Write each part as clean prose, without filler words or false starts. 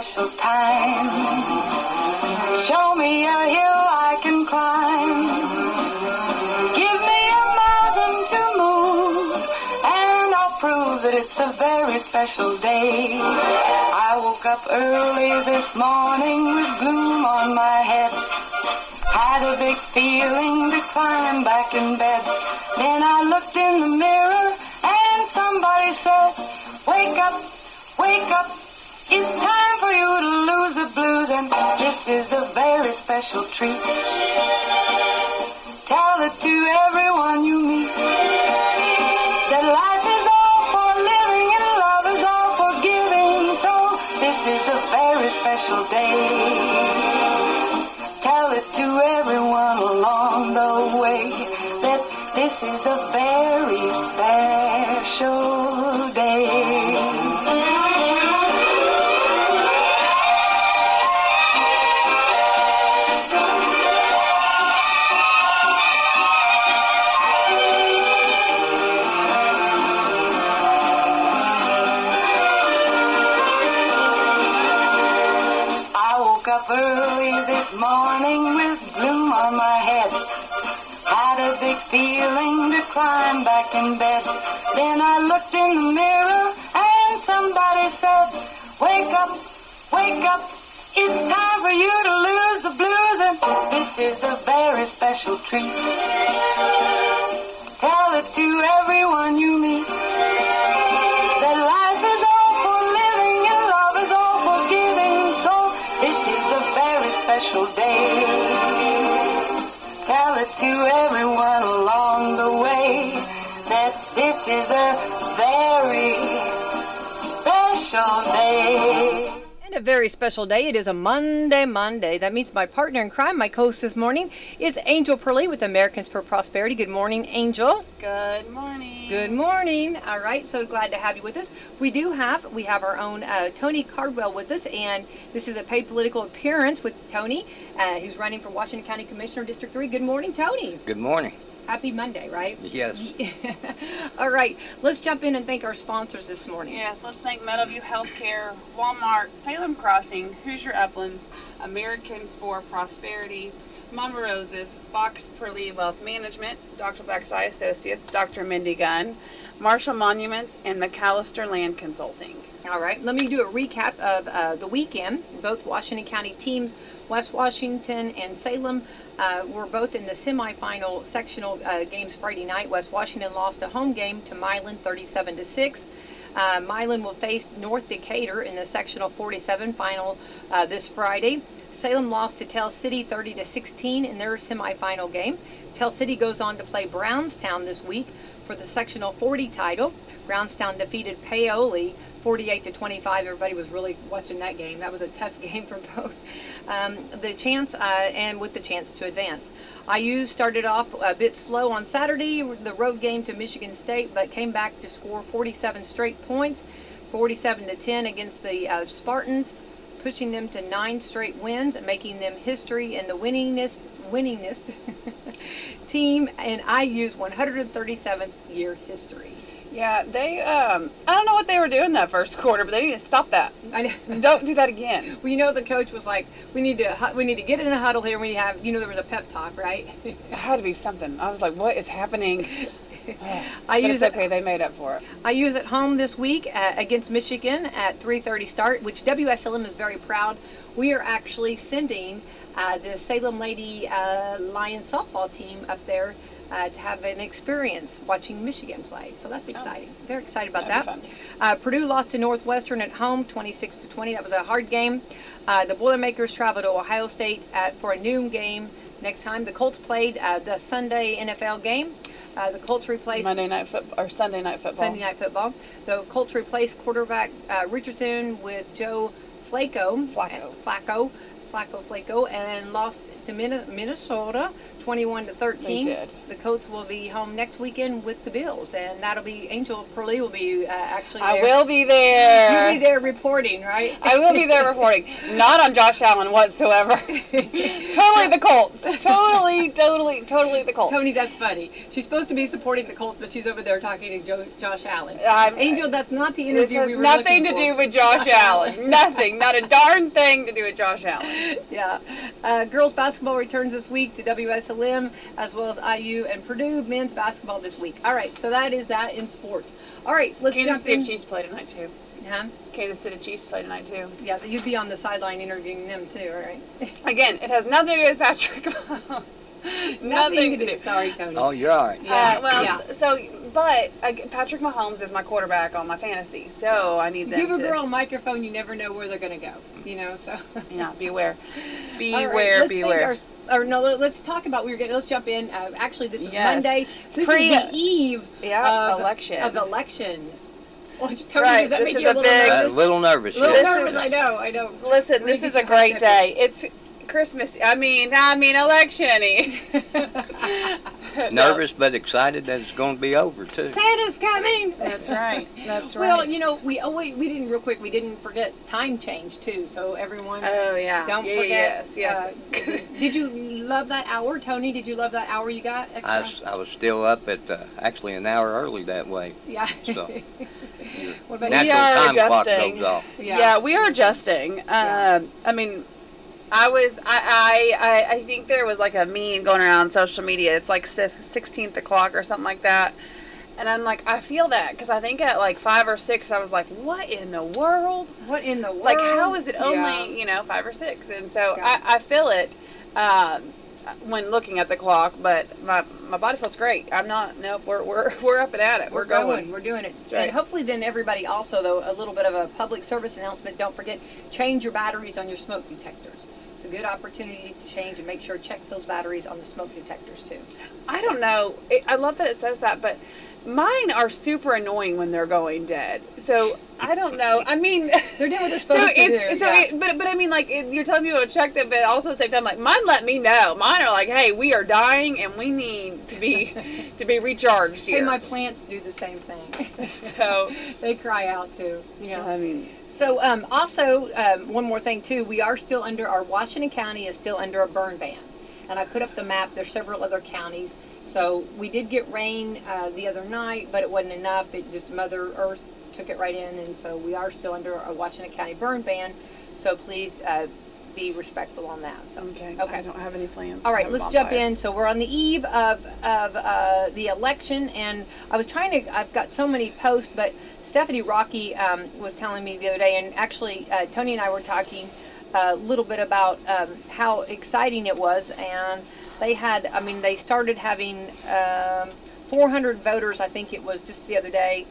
special time. Show me a hill I can climb. Give me a mountain to move, and I'll prove that it's a very special day. I woke up early this morning with gloom on my head. Had a big feeling to climb back in bed. Then I looked in the mirror and somebody said, wake up, wake up. It's time for you to lose the blues, and this is a very special treat. Tell it to everyone you meet that life is all for living and love is all for giving. So this is a very special day. Tell it to everyone along the way that this is a very special day. Up early this morning with gloom on my head. Had a big feeling to climb back in bed. Then I looked in the mirror and somebody said, wake up, wake up. It's time for you to lose the blues, and this is a very special treat. Tell it to everyone you meet that life is all for living and love is all for giving. So this is a very special day. Tell it to everyone along the way that this is a very special day. And a very special day. It is a Monday. That means my partner in crime, my co-host this morning, is Angel Purlee with Americans for Prosperity. Good morning, Angel. Good morning. Good morning. All right, so glad to have you with us. We have our own Tony Cardwell with us, and this is a paid political appearance with Tony, who's running for Washington County Commissioner, District 3. Good morning, Tony. Good morning. Happy Monday, right? Yes. All right, let's jump in and thank our sponsors this morning. Yes, let's thank Meadowview Healthcare, Walmart, Salem Crossing, Hoosier Uplands, Americans for Prosperity, Mama Rose's, Box Purlee Wealth Management, Dr. Black's Eye Associates, Dr. Mindy Gunn, Marshall Monuments, and McAllister Land Consulting. All right, let me do a recap of the weekend. Both Washington County teams, West Washington and Salem, were both in the semifinal sectional games Friday night. West Washington lost a home game to Milan 37-6. Milan will face North Decatur in the sectional 47 final this Friday. Salem lost to Tell City 30-16 in their semifinal game. Tell City goes on to play Brownstown this week for the sectional 40 title. Brownstown defeated Paoli 48-25. Everybody was really watching that game. That was a tough game for both. With the chance to advance. IU started off a bit slow on Saturday, the road game to Michigan State, but came back to score 47 straight points, 47-10 against the Spartans, pushing them to 9 straight wins, making them history in the winningest team in IU's 137th year history. Yeah, they, I don't know what they were doing that first quarter, but they need to stop that. Don't do that again. Well, you know, the coach was like, we need to get in a huddle here. We have, there was a pep talk, right? It had to be something. I was like, what is happening? Okay, they made up for it. IU's at home this week against Michigan at 3:30 start, which WSLM is very proud. We are actually sending the Salem Lady Lions softball team up there to have an experience watching Michigan play. So that's exciting. Very excited about that. Purdue lost to Northwestern at home 26-20. That was a hard game. The Boilermakers travel to Ohio State for a noon game next time. The Colts played the Sunday NFL game. The Colts replaced Sunday night football. The Colts replaced quarterback Richardson with Joe Flacco Flacco Flaco, and lost to Minnesota 21-13. They did. The Colts will be home next weekend with the Bills, and that'll be Angel Purlee will be actually there. I will be there. You'll be there reporting, right? I will be there reporting. Not on Josh Allen whatsoever. Totally the Colts. Totally the Colts. Tony, that's funny. She's supposed to be supporting the Colts, but she's over there talking to Josh Allen. Angel, that's not the interview we were looking for. This has nothing to do with Josh Allen. Nothing. Not a darn thing to do with Josh Allen. Yeah. Girls basketball returns this week to Wslm, as well as IU and Purdue. Men's basketball this week. All right, so that is that in sports. All right, let's Kansas jump in. City Chiefs play tonight, too. Huh? Kansas City Chiefs play tonight, too. Yeah, you'd be on the sideline interviewing them, too, all right? Again, it has nothing to do with Patrick Mahomes. Nothing to do. Sorry, Tony. Oh, you're all right. But Patrick Mahomes is my quarterback on my fantasy, so I need them Give a to. girl a microphone, you never know where they're going to go, so. Yeah, beware. Let's talk about, let's jump in. Actually, this is Monday. This is the eve of election. That's right. This is a little nervous. I know. Listen, this is a great day. It's Christmas. I mean, election-y. Nervous but excited that it's going to be over too. Santa's coming. That's right. Well, we didn't real quick. We didn't forget time change too. So everyone. Oh yeah. Don't forget. Yes. Did you love that hour, Tony? Did you love that hour you got? Extra? I was still up at actually an hour early that way. Yeah. So what about natural time clock goes off. Yeah, we are adjusting. I mean. I think there was like a meme going around social media. It's like 16th o'clock or something like that. And I'm like, I feel that because I think at like 5 or 6, I was like, what in the world? What in the world? Like, how is it only, 5 or 6? And so I feel it when looking at the clock, but my body feels great. I'm not, we're up and at it. We're going. We're doing it. That's right. And hopefully then everybody also, though, a little bit of a public service announcement. Don't forget, change your batteries on your smoke detectors. It's a good opportunity to change and make sure check those batteries on the smoke detectors too. I don't know. I love that it says that, but mine are super annoying when they're going dead. So I don't know. I mean, they're doing what they're supposed to do. But I mean, like you're telling people to check them, but also at the same time, like mine let me know. Mine are like, hey, we are dying and we need to be recharged here. Hey, my plants do the same thing. So they cry out too. I mean. So also one more thing too, we are still our Washington County is still under a burn ban, and I put up the map. There's several other counties. So we did get rain the other night, but it wasn't enough. It just Mother Earth took it right in, and so we are still under a Washington County burn ban. So please be respectful on that. So okay. I don't have any plans. All right, let's jump in. So we're on the eve of the election, and I've got so many posts, but Stephanie Rocky was telling me the other day, and actually Tony and I were talking a little bit about how exciting it was, and they started having 400 voters, I think it was just the other day,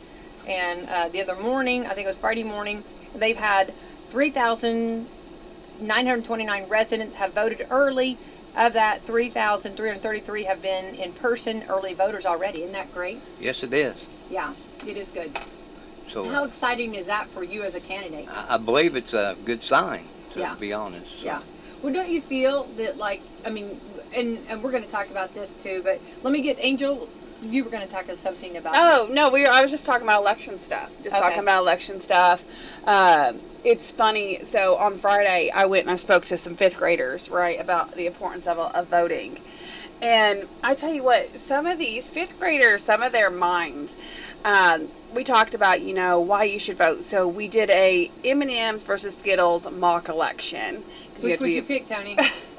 and the other morning, I think it was Friday morning, they've had 3,929 residents have voted early. Of that, 3,333 have been in-person early voters already. Isn't that great? Yes, it is. Yeah, it is good. So how exciting is that for you as a candidate? I believe it's a good sign, to be honest. So. Yeah. Well, don't you feel that, and we're going to talk about this too, but let me get Angel. You were going to talk to something about. Oh, no, I was just talking about election stuff. It's funny. So on Friday, I went and I spoke to some 5th graders, right, about the importance of voting. And I tell you what, some of these 5th graders, some of their minds, we talked about, why you should vote. So we did a M&M's versus Skittles mock election. Which would you pick, Tony?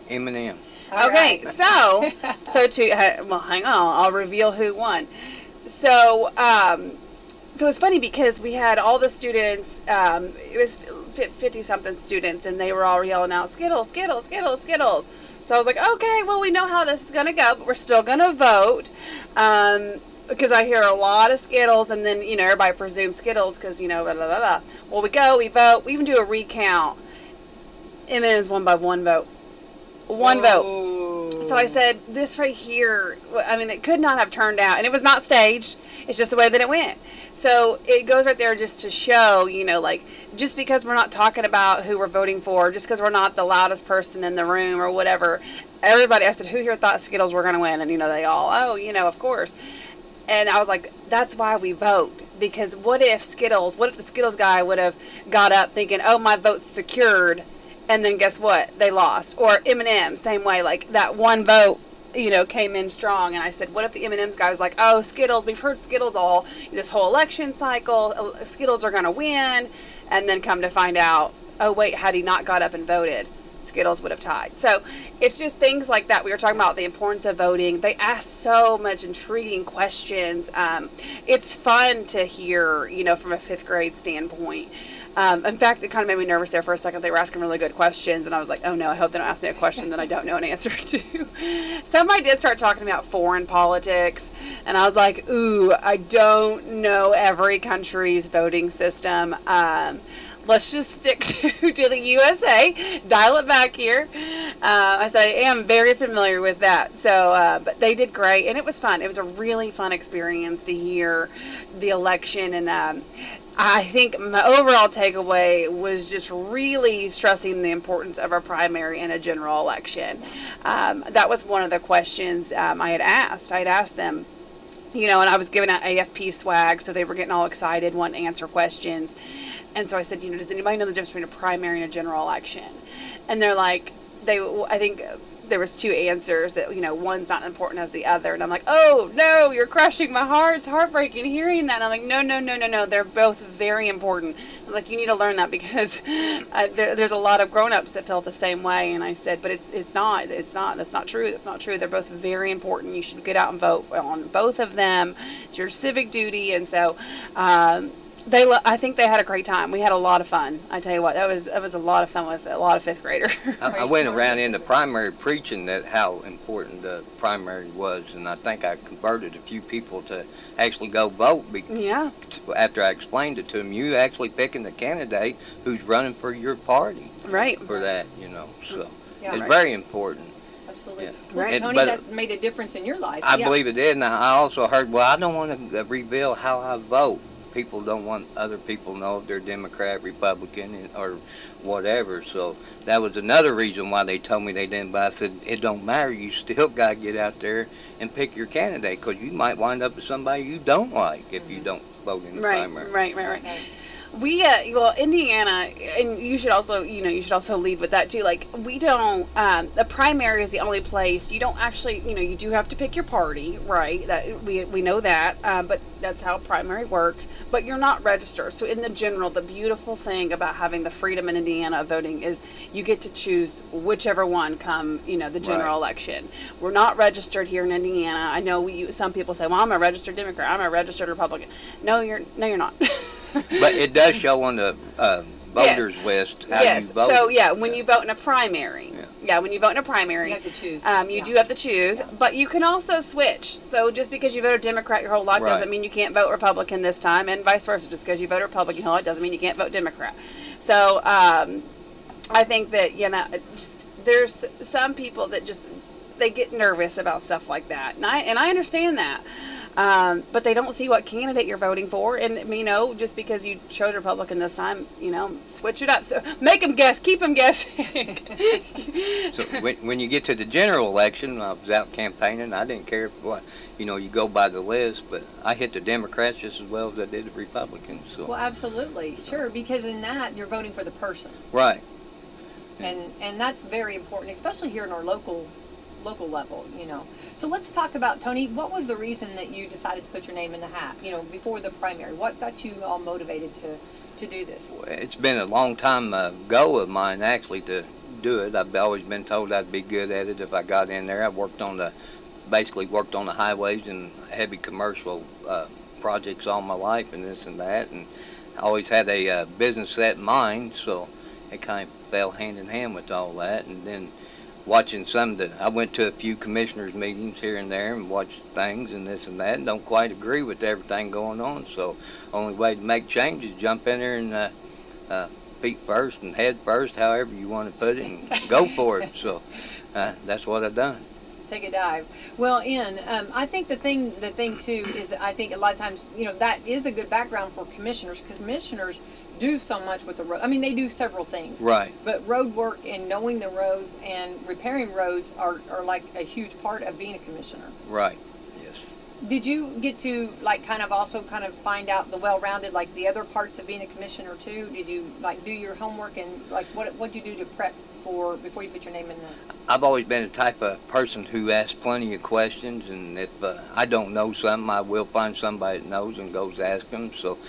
M&M. Okay, right. so hang on, I'll reveal who won. So it's funny because we had all the students, it was 50-something students, and they were all yelling out, Skittles, Skittles, Skittles, Skittles. So I was like, okay, well, we know how this is going to go, but we're still going to vote, because I hear a lot of Skittles, and then, everybody presumes Skittles, because, blah, blah, blah, blah. Well, we go, we vote, we even do a recount, and then it's won by one vote. One vote. So I said, this right here, I mean, it could not have turned out, and it was not staged. It's just the way that it went. So it goes right there just to show, you know, like, just because we're not talking about who we're voting for, just because we're not the loudest person in the room or whatever, everybody, I said, who here thought Skittles were going to win? And, you know, they all, oh, you know, of course. And I was like, that's why we vote. Because what if the Skittles guy would have got up thinking, oh, my vote's secured, and then guess what? They lost. Or M&M, same way, like that one vote, you know, came in strong. And I said, what if the M&M's guy was like, oh, Skittles, we've heard Skittles all this whole election cycle, Skittles are going to win. And then come to find out, oh, wait, had he not got up and voted, Skittles would have tied. So it's just things like that. We were talking about the importance of voting. They ask so much intriguing questions. It's fun to hear, you know, from a 5th grade standpoint. In fact, it kind of made me nervous there for a second. They were asking really good questions, and I was like, oh no, I hope they don't ask me a question that I don't know an answer to. Somebody did start talking about foreign politics, and I was like, ooh, I don't know every country's voting system. Let's just stick to the USA, dial it back here. I said I am very familiar with that. So, but they did great, and it was fun. It was a really fun experience to hear the election, and I think my overall takeaway was just really stressing the importance of a primary and a general election. That was one of the questions I had asked. I had asked them, you know, and I was giving out AFP swag, so they were getting all excited, wanting to answer questions. And so I said, you know, does anybody know the difference between a primary and a general election? And they're like, I think there was 2 answers that, you know, one's not important as the other. And I'm like, oh, no, you're crushing my heart. It's heartbreaking hearing that. And I'm like, no. They're both very important. I was like, you need to learn that because there's a lot of grown-ups that feel the same way. And I said, but it's not. That's not true. That's not true. They're both very important. You should get out and vote on both of them. It's your civic duty. And so, I think they had a great time. We had a lot of fun. I tell you what, that was a lot of fun with a lot of 5th graders. I went around in the primary preaching that how important the primary was, and I think I converted a few people to actually go vote. Yeah. After I explained it to them, you actually picking the candidate who's running for your party. Right. For that, you know. So yeah, it's very important. Absolutely. Yeah. Well, Right. Tony, But that made a difference in your life. I believe it did, and I also heard, well, I don't want to reveal how I vote. People don't want other people to know if they're Democrat, Republican, or whatever. So that was another reason why they told me they didn't. But I said, it don't matter. You still got to get out there and pick your candidate because you might wind up with somebody you don't like if you don't vote in the primary. Right. We, well, Indiana, and you should also lead with that too. Like, we don't, the primary is the only place, you don't actually, you know, you do have to pick your party, right? That we know that, but that's how primary works. But you're not registered. So in the general, the beautiful thing about having the freedom in Indiana of voting is you get to choose whichever one come, you know, the general election. We're not registered here in Indiana. I know some people say, well, I'm a registered Democrat, I'm a registered Republican. No, you're not. But it does show on the voters list how you vote. So yeah, when you vote in a primary, when you vote in a primary, you have to choose. You do have to choose, but you can also switch. So just because you voted Democrat your whole life doesn't mean you can't vote Republican this time, and vice versa. Just because you voted Republican your whole life doesn't mean you can't vote Democrat. So I think that, you know, there's some people that just they get nervous about stuff like that, and I understand that. But they don't see what candidate you're voting for, and you know, just because you chose Republican this time, you know, switch it up. So make them guess, keep them guessing. So when you get to the general election, I was out campaigning. I didn't care if, you know, you go by the list, but I hit the Democrats just as well as I did the Republicans. So. Well, absolutely, sure, because in that you're voting for the person. Right. And that's very important, especially here in our local level, you know. So let's talk about, Tony, what was the reason that you decided to put your name in the hat, you know, before the primary? What got you all motivated to do this? It's been a long time goal of mine, actually, to do it. I've always been told I'd be good at it if I got in there. I've basically worked on the highways and heavy commercial projects all my life and this and that, and I always had a business set in mind, so it kind of fell hand in hand with all that. And then watching I went to a few commissioners meetings here and there and watched things and this and that, and don't quite agree with everything going on. So only way to make change is jump in there and feet first and head first, however you want to put it, and go for it. So that's what I've done. take a dive. Well, I think the thing too is I think a lot of times, that is a good background for commissioners, because commissioners do so much with the road. I mean, they do several things. Right. But road work and knowing the roads and repairing roads are like a huge part of being a commissioner. Right. Yes. Did you get to kind of find out the well-rounded, like the other parts of being a commissioner too? Did you do your homework, and what'd you do to prep for before you put your name in there? I've always been the type of person who asks plenty of questions, and if I don't know something, I will find somebody that knows and goes ask them. So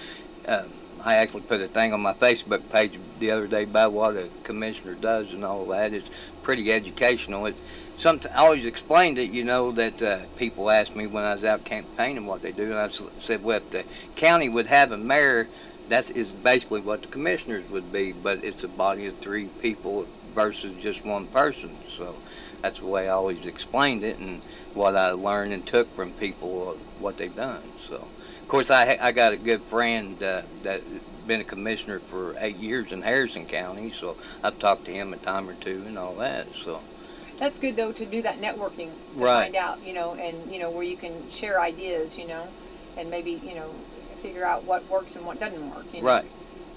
I actually put a thing on my Facebook page the other day about what a commissioner does and all that. It's pretty educational. I always explained it, that people asked me when I was out campaigning what they do, and I said, well, if the county would have a mayor, that is basically what the commissioners would be, but it's a body of 3 people versus just one person. So that's the way I always explained it, and what I learned and took from people, what they've done. So, of course, I got a good friend that been a commissioner for 8 years in Harrison County, so I've talked to him a time or two and all that. So that's good though, to do that networking, to right. find out, and where you can share ideas, and maybe figure out what works and what doesn't work. Right.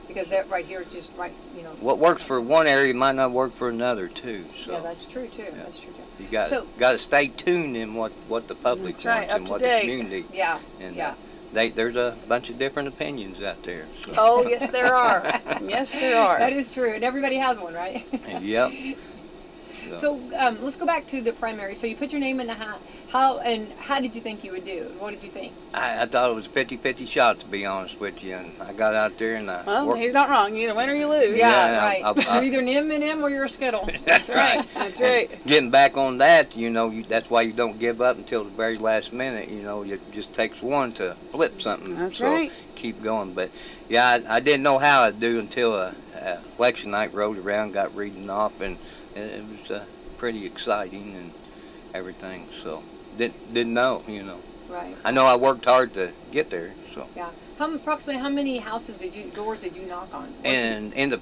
Because that right here is just right. What works for one area might not work for another too. So. Yeah, that's true too. Yeah. That's true too. You got to stay tuned in what the public wants and what the community. Yeah. And, yeah. There's a bunch of different opinions out there. So. Oh, yes, there are. Yes, there are. That is true, and everybody has one, right? Yep. So let's go back to the primary. So you put your name in the hat. How did you think you would do? What did you think? I thought it was a 50-50 shot, to be honest with you. And I got out there and well, he's not wrong. You either win or you lose. Yeah, right. You're either an M&M or you're a Skittle. That's right. That's right. And getting back on that, that's why you don't give up until the very last minute. It just takes one to flip something. That's so right. Keep going. But yeah, I didn't know how I'd do until election night rolled around, got reading off, and it was pretty exciting and everything. So didn't know, Right. I know I worked hard to get there. So. Yeah. Approximately how many doors did you knock on? And in the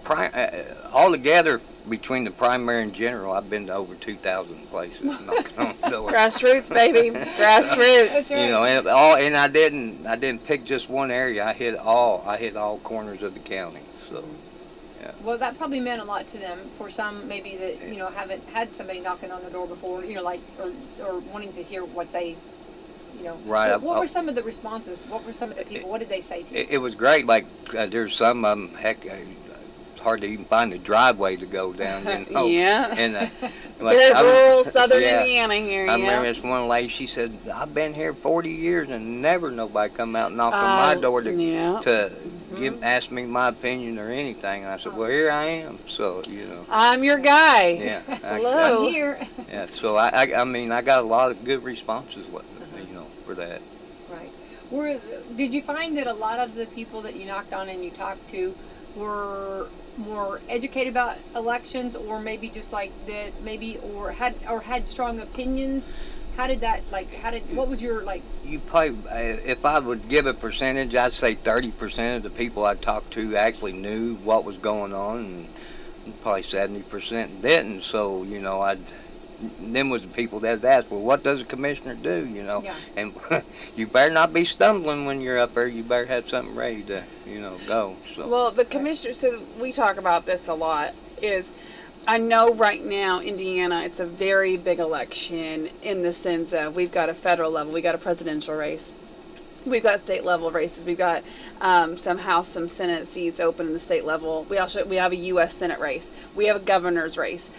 altogether between the primary and general, I've been to over 2,000 places knocking on doors. Grassroots, baby. Grassroots. That's right. And I didn't pick just one area. I hit all corners of the county. So. Yeah. Well, that probably meant a lot to them. For some, maybe that haven't had somebody knocking on the door before, or wanting to hear what they, Right. What were some of the responses? What were some of the people? What did they say to you? It was great. Like there's some of them. Heck, it's hard to even find the driveway to go down. Yeah. And very rural southern Indiana here. I remember this one lady. She said, "I've been here 40 years and never nobody come out and knocked on my door to ask me my opinion or anything." And I said, "Well, here I am." So I'm your guy. Yeah. Hello. I'm here. Yeah. So I mean, I got a lot of good responses. For that. Right. Did you find that a lot of the people that you knocked on and you talked to were more educated about elections, or maybe just like that, or had strong opinions? How did that what was your You probably, if I would give a percentage, I'd say 30% of the people I talked to actually knew what was going on, and probably 70% didn't. So them was the people that asked, well, what does a commissioner do, Yeah. And you better not be stumbling when you're up there. You better have something ready to, go. So. Well, the commissioner, so we talk about this a lot, is I know right now, Indiana, it's a very big election in the sense of we've got a federal level, we got a presidential race. We've got state level races. We've got some House, some Senate seats open in the state level. We have a U.S. Senate race. We have a governor's race.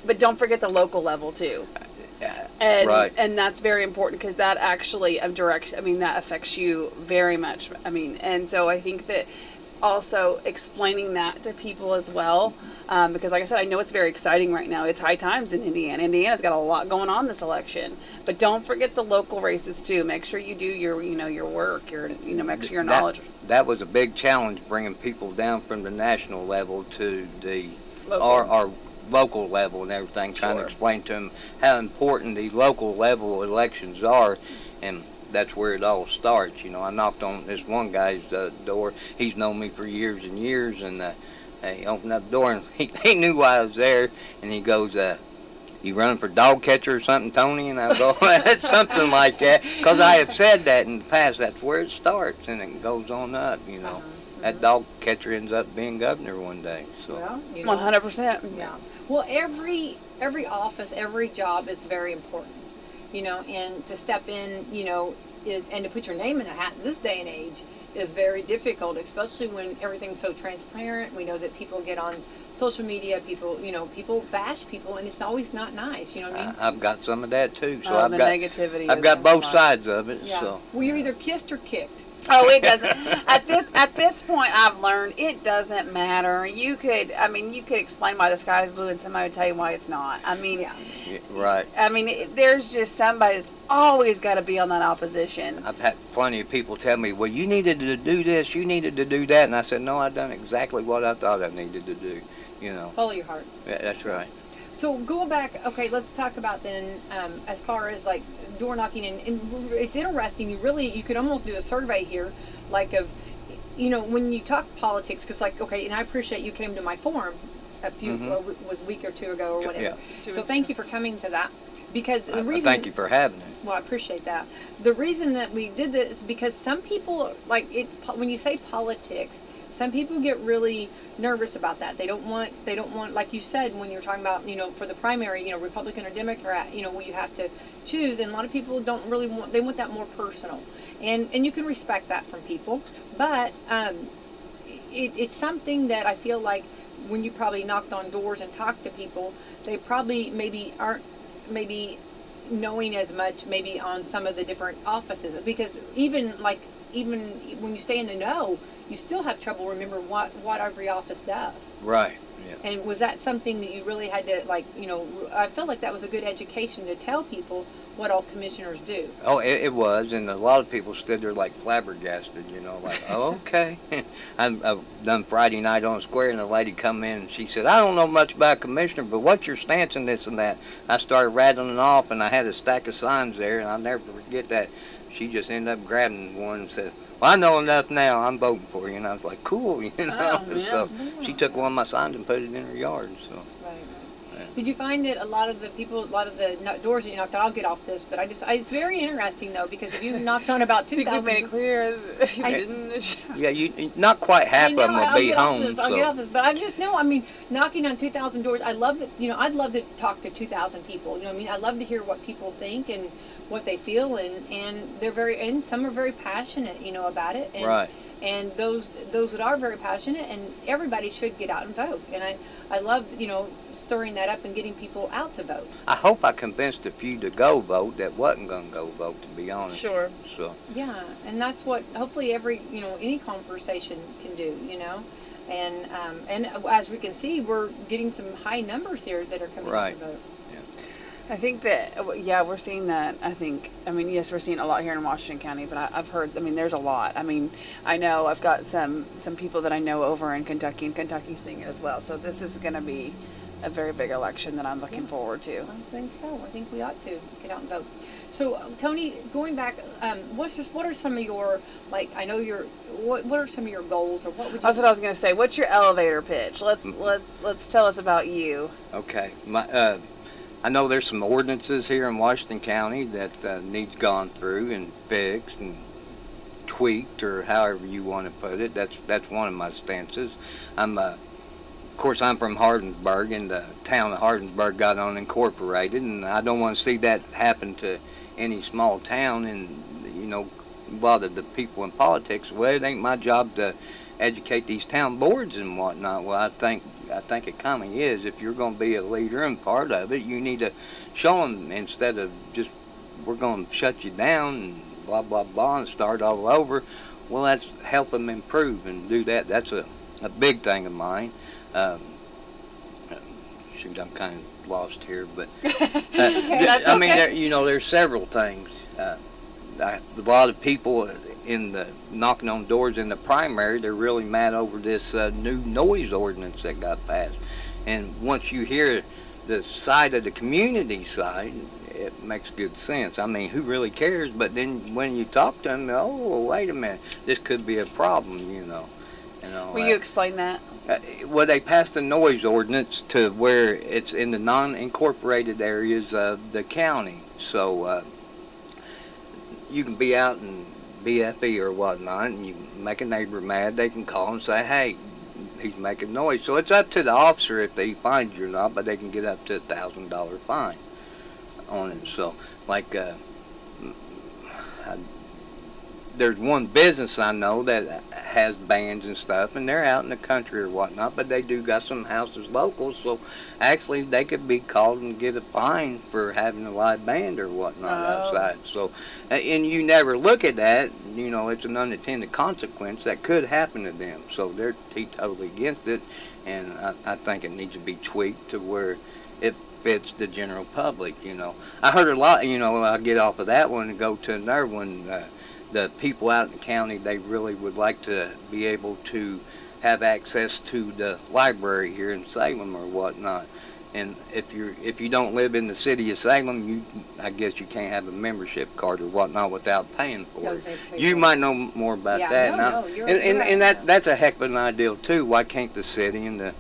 But don't forget the local level too, and that's very important because that actually that affects you very much. And so I think that also explaining that to people as well, because like I said, I know it's very exciting right now. It's high times in Indiana. Indiana's got a lot going on this election, but don't forget the local races too. Make sure you do your work. Make sure you're knowledgeable. That was a big challenge, bringing people down from the national level to the our local level and everything, trying to explain to them how important the local level elections are, and that's where it all starts. I knocked on this one guy's door. He's known me for years and years, and he opened up the door, and he knew why I was there, and he goes, you running for dog catcher or something, Tony? And I go, something like that. Because I have said that in the past. That's where it starts, and it goes on up, you know. That dog catcher ends up being governor one day. So. Well, 100%. Yeah. Well, every office, every job is very important, you know, and to step in, you know, and to put your name in the hat in this day and age is very difficult, especially when everything's so transparent. We know that people get on social media, people bash people, and it's always not nice, you know what I mean? I've got some of that too. So negativity. I've got both sides of it. Yeah. So. Well, you're either kissed or kicked. Oh, it doesn't. At this point, I've learned it doesn't matter. You could explain why the sky is blue, and somebody would tell you why it's not. I mean, Yeah, right. I mean, there's just somebody that's always got to be on that opposition. I've had plenty of people tell me, well, you needed to do this, you needed to do that, and I said, no, I've done exactly what I thought I needed to do. You know. follow your heart. Yeah, that's right. So go back, okay, let's talk about then, as far as like door knocking, and it's interesting, you could almost do a survey here, like of, you know, when you talk politics, because like, okay, and I appreciate you came to my forum a week or two ago or whatever. Yeah. So thank you for coming to that, because the reason. Thank you for having it. Well, I appreciate that. The reason that we did this is because some people, like, when you say politics, some people get really nervous about that. They don't want, like you said, when you're talking about, you know, for the primary, you know, Republican or Democrat, you know, where you have to choose, and a lot of people don't really want, they want that more personal. And you can respect that from people, but it's something that I feel like when you probably knocked on doors and talked to people, they probably aren't knowing as much maybe on some of the different offices, because even when you stay in the know, you still have trouble remembering what every office does. Right. Yeah. And was that something that you really had to, like, you know, I felt like that was a good education to tell people what all commissioners do. Oh, it was, and a lot of people stood there like flabbergasted, you know, like, oh, okay. I've done Friday night on the square, and a lady come in, and she said, I don't know much about commissioner, but what's your stance in this and that? I started rattling off, and I had a stack of signs there, and I'll never forget that. She just ended up grabbing one and said, well, I know enough now, I'm voting for you. And I was like, cool, you know. Oh, yeah. So she took one of my signs and put it in her yard. So. Right. Yeah. Did you find that a lot of the doors that you knocked on, I'll get off this, but it's very interesting though, because if you knocked on about 2,000. I think we made it clear you didn't the show. Yeah, you not quite half of them will be home. I'll get off this, but I just know, I mean, knocking on 2,000 doors, I love it. You know, I'd love to talk to 2,000 people. You know what I mean? I love to hear what people think and what they feel, and and some are very passionate, you know, about it. And, right. And those that are very passionate, and everybody should get out and vote. And I love, you know, stirring that up and getting people out to vote. I hope I convinced a few to go vote that wasn't going to go vote, to be honest. Sure. So. Yeah, and that's what hopefully any conversation can do, you know. And as we can see, we're getting some high numbers here that are coming out to vote. I think that, yeah, we're seeing that. I mean, yes, we're seeing a lot here in Washington County, but I've heard, I mean, there's a lot. I mean, I know I've got some people that I know over in Kentucky, and Kentucky's seeing it as well. So this is going to be a very big election that I'm looking forward to. I think so. I think we ought to get out and vote. So, Tony, going back, what are some of your, like, I know what are some of your goals, or what would you? That's what I was going to say. What's your elevator pitch? Let's tell us about you. Okay. I know there's some ordinances here in Washington County that needs gone through and fixed and tweaked, or however you want to put it. That's one of my stances. Of course, I'm from Hardinsburg, and the town of Hardinsburg got unincorporated, and I don't want to see that happen to any small town. And, you know, a lot of the people in politics, well, it ain't my job to educate these town boards and whatnot. Well, I think it kind of is. If you're going to be a leader and part of it, you need to show them, instead of just, we're going to shut you down and blah, blah, blah, and start all over. Well, let's help them improve and do that. That's a big thing of mine. Shoot, I'm kind of lost here, but I mean, there's several things. A lot of people in the knocking on doors in the primary, they're really mad over this new noise ordinance that got passed. And once you hear the side of the community side, it makes good sense. I mean, who really cares? But then when you talk to them, oh, wait a minute, this could be a problem, you know. Will you explain that? Well, they passed a noise ordinance to where it's in the non-incorporated areas of the county. So you can be out in BFE or whatnot, and you make a neighbor mad, they can call and say, hey, he's making noise. So it's up to the officer if they find you or not, but they can get up to $1,000 fine on it. So, like, there's one business I know that has bands and stuff, and they're out in the country or whatnot, but they do got some houses local, so actually they could be called and get a fine for having a live band or whatnot outside. So, and you never look at that, you know, it's an unintended consequence that could happen to them. So they're totally against it, and I think it needs to be tweaked to where it fits the general public, you know. I heard a lot, you know, I'll get off of that one and go to another one. The people out in the county, they really would like to be able to have access to the library here in Salem or whatnot. And if you don't live in the city of Salem, I guess you can't have a membership card or whatnot without paying for it. You might know more about that. And that's a heck of an idea too. Why can't the city and the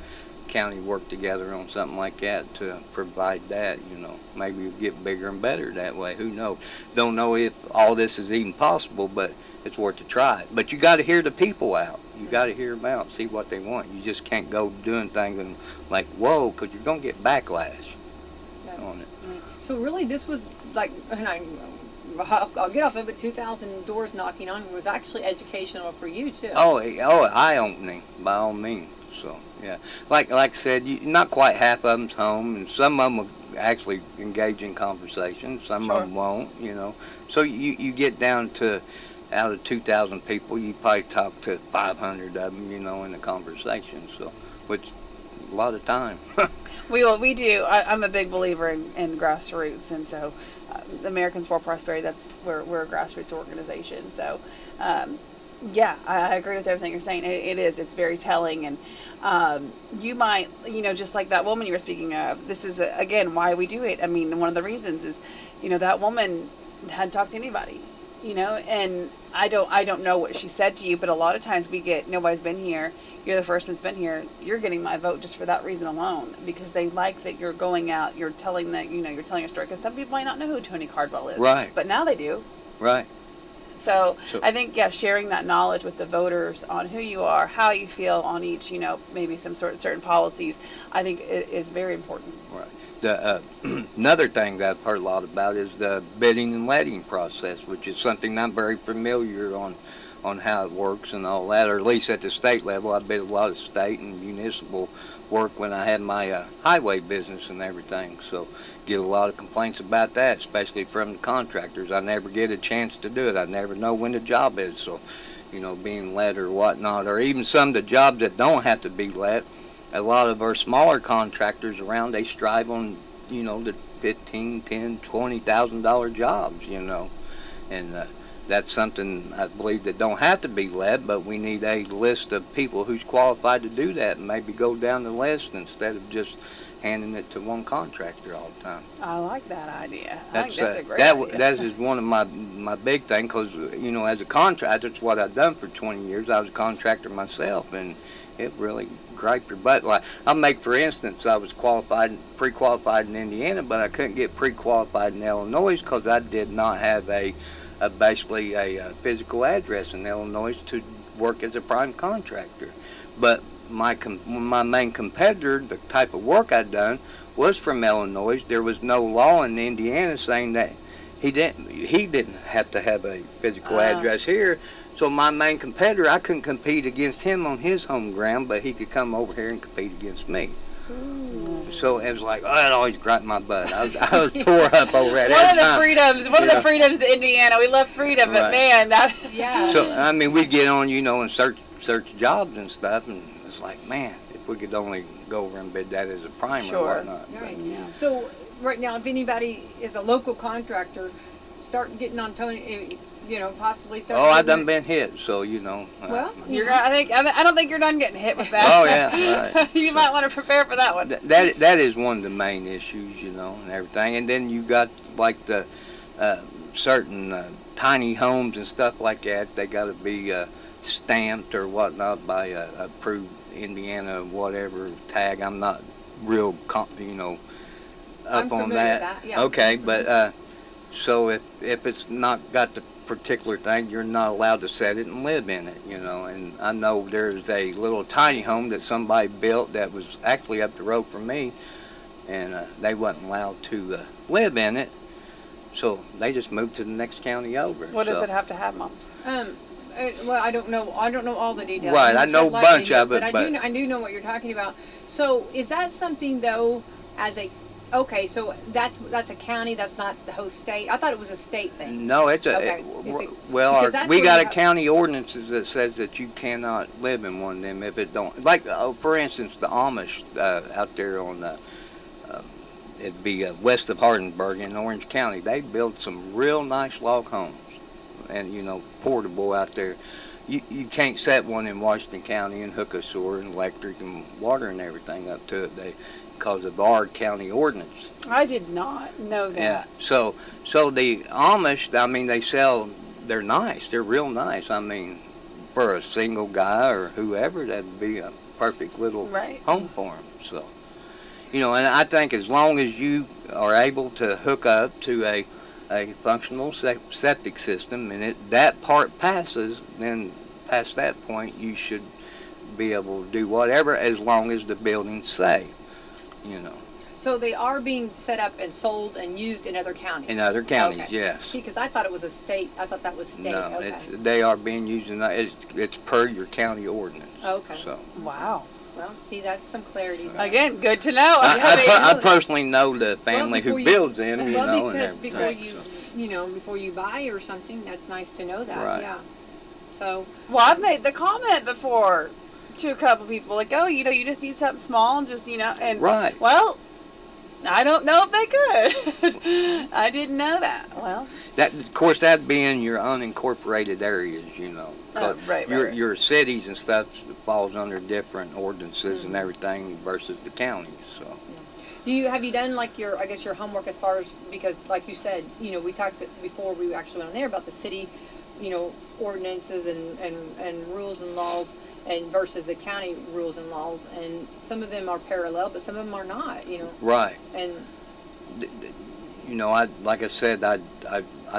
county work together on something like that to provide that, you know? Maybe it'll get bigger and better that way. Who knows? Don't know if all this is even possible, but it's worth a try. But you got to hear the people out. You got to hear them out, see what they want. You just can't go doing things and like, whoa, because you're going to get backlash on it. So really this was like, and I'll get off of it, 2,000 doors knocking on was actually educational for you too. Oh, eye-opening by all means. So yeah, like I said, not quite half of them's home, and some of them will actually engage in conversation. Some of them won't, you know. So you get down to, out of 2,000 people, you probably talk to 500 of them, you know, in the conversation. So, which a lot of time. We do. I'm a big believer in grassroots, and so Americans for Prosperity, that's we're a grassroots organization. So. Yeah, I agree with everything you're saying. It's very telling, and you might, you know, just like that woman you were speaking of, this is, again, why we do it. I mean, one of the reasons is, you know, that woman hadn't talked to anybody, you know, and I don't know what she said to you, but a lot of times we get, nobody's been here, you're the first one's been here, you're getting my vote just for that reason alone, because they like that you're going out, you're telling that, you know, you're telling your story, because some people might not know who Tony Cardwell is. Right. But now they do. Right. So I think, yeah, sharing that knowledge with the voters on who you are, how you feel on each, you know, maybe some sort of certain policies, I think it is very important. Right. The another thing that I've heard a lot about is the bidding and letting process, which is something I'm very familiar on how it works and all that, or at least at the state level. I bid a lot of state and municipal work when I had my highway business and everything, so get a lot of complaints about that, especially from the contractors. I never get a chance to do it. I never know when the job is, so, you know, being let or whatnot, or even some of the jobs that don't have to be let, a lot of our smaller contractors around, they strive on, you know, the $15,000, $10,000, $20,000 jobs, you know, and that's something I believe that don't have to be let, but we need a list of people who's qualified to do that, and maybe go down the list instead of just handing it to one contractor all the time. I like that idea. I think that's a great idea. That is one of my big things, because, you know, as a contractor, it's what I've done for 20 years. I was a contractor myself, and it really griped your butt. Like, I'll make, for instance, I was pre-qualified in Indiana, but I couldn't get pre-qualified in Illinois because I did not have basically a physical address in Illinois to work as a prime contractor. But my main competitor, the type of work I'd done, was from Illinois. There was no law in Indiana saying that he didn't have to have a physical address here. So my main competitor, I couldn't compete against him on his home ground, but he could come over here and compete against me. Ooh. So it was like, oh, it always griped my butt. I was tore up over it. One of the freedoms of Indiana. We love freedom, but man, that yeah. So I mean, we get on, you know, and search jobs and stuff, and it's like, man, if we could only go over and bid that as a prime or whatnot. Right. Yeah. So right now, if anybody is a local contractor, start getting on Tony. You know, possibly. I've done been hit, so you know. Well, I don't think you're done getting hit with that. Oh yeah, right. You might want to prepare for that one. That is one of the main issues, you know, and everything. And then you got like the certain tiny homes and stuff like that. They got to be stamped or whatnot by a approved Indiana whatever tag. I'm not real, I'm up on familiar that. with that, yeah. Okay, but so if it's not got the particular thing, you're not allowed to set it and live in it, And I know there's a little tiny home that somebody built that was actually up the road from me, and they wasn't allowed to live in it, so they just moved to the next county over. What does it have to have, Mom? Well, I don't know all the details. Right, I know a bunch of it, but I do know what you're talking about. So is that something though, okay, so that's a county, that's not the host state? I thought it was a state thing. No, it's Okay. we got a county ordinance that says that you cannot live in one of them if it don't. Like, for instance, the Amish out there on it'd be west of Hardenburg in Orange County. They build some real nice log homes, and portable out there. You can't set one in Washington County and hook a sewer and electric and water and everything up to it. Because of our county ordinance. I did not know that. Yeah. So the Amish, they're nice. They're real nice. I mean, for a single guy or whoever, that'd be a perfect little home for them. So, and I think as long as you are able to hook up to a functional septic system and that part passes, then past that point you should be able to do whatever as long as the building's safe. So they are being set up and sold and used in other counties? In other counties, okay. yes. See, because I thought it was a state. I thought that was state. No, okay. they are being used it's per your county ordinance. Okay. So. Wow. Well, see, that's some clarity there. Again, good to know. I personally know the family who builds them, Well, because and before before you buy or something, that's nice to know that. Right. Yeah. So. Well, I've made the comment before to a couple people, like, oh, you just need something small, and just, and right. Well, I don't know if they could. I didn't know that. Well, that of course that'd be in your unincorporated areas, right. Your cities and stuff falls under different ordinances and everything versus the counties. So. Have you done like your homework as far as, because like you said, we talked before we actually went on there about the city, ordinances and rules and laws and versus the county rules and laws, and some of them are parallel, but some of them are not, Right. And like I said, I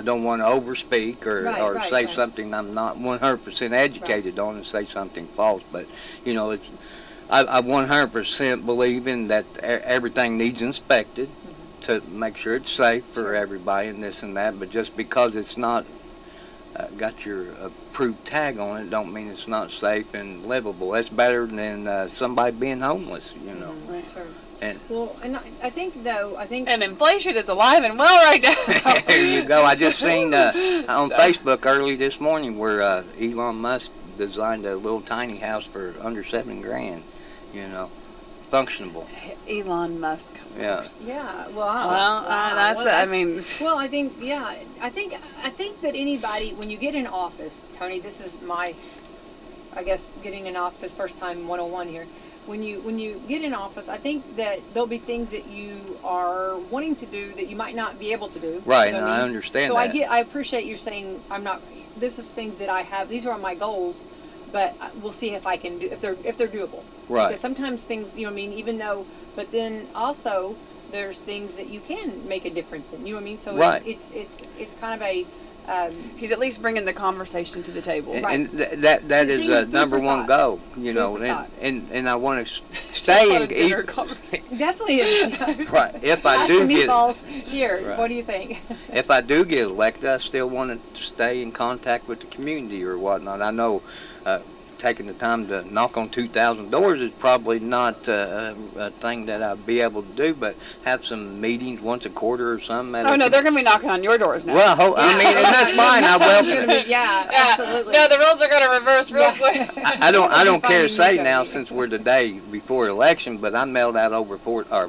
don't want to overspeak or say something I'm not 100% educated on and say something false, but I 100% believe in that everything needs inspected to make sure it's safe for everybody and this and that, but just because it's not got your approved tag on it don't mean it's not safe and livable. That's better than somebody being homeless, Right. Sure. And I think and inflation is alive and well right now. There you go. I just seen on Facebook early this morning where Elon Musk designed a little tiny house for under $7,000, functionable. Elon Musk, of course. Yeah. Well, that's. I mean. Well, I think. Yeah. I think that anybody, when you get in office, Tony, this is my, I guess, getting in office first time 101 here. When you get in office, I think that there'll be things that you are wanting to do that you might not be able to do. Right, and I understand that. So I appreciate you saying this is things that I have. These are my goals. But we'll see if I can do if they're doable. Right. Because sometimes things, even though, but then also there's things that you can make a difference in. You know what I mean? So it's kind of a. He's at least bringing the conversation to the table. And that is a number one goal, and I want to stay in. Definitely. Right. If I do get meatballs here, right. What do you think? If I do get elected, I still want to stay in contact with the community or whatnot. I know taking the time to knock on 2,000 doors is probably not a thing that I'd be able to do, but have some meetings once a quarter or something. Oh, no, they're going to be knocking on your doors now. Well, I mean, and that's fine. I welcome it. Yeah, absolutely. No, the rules are going to reverse real quick. I don't care to say now, since we're the day before election, but I mailed out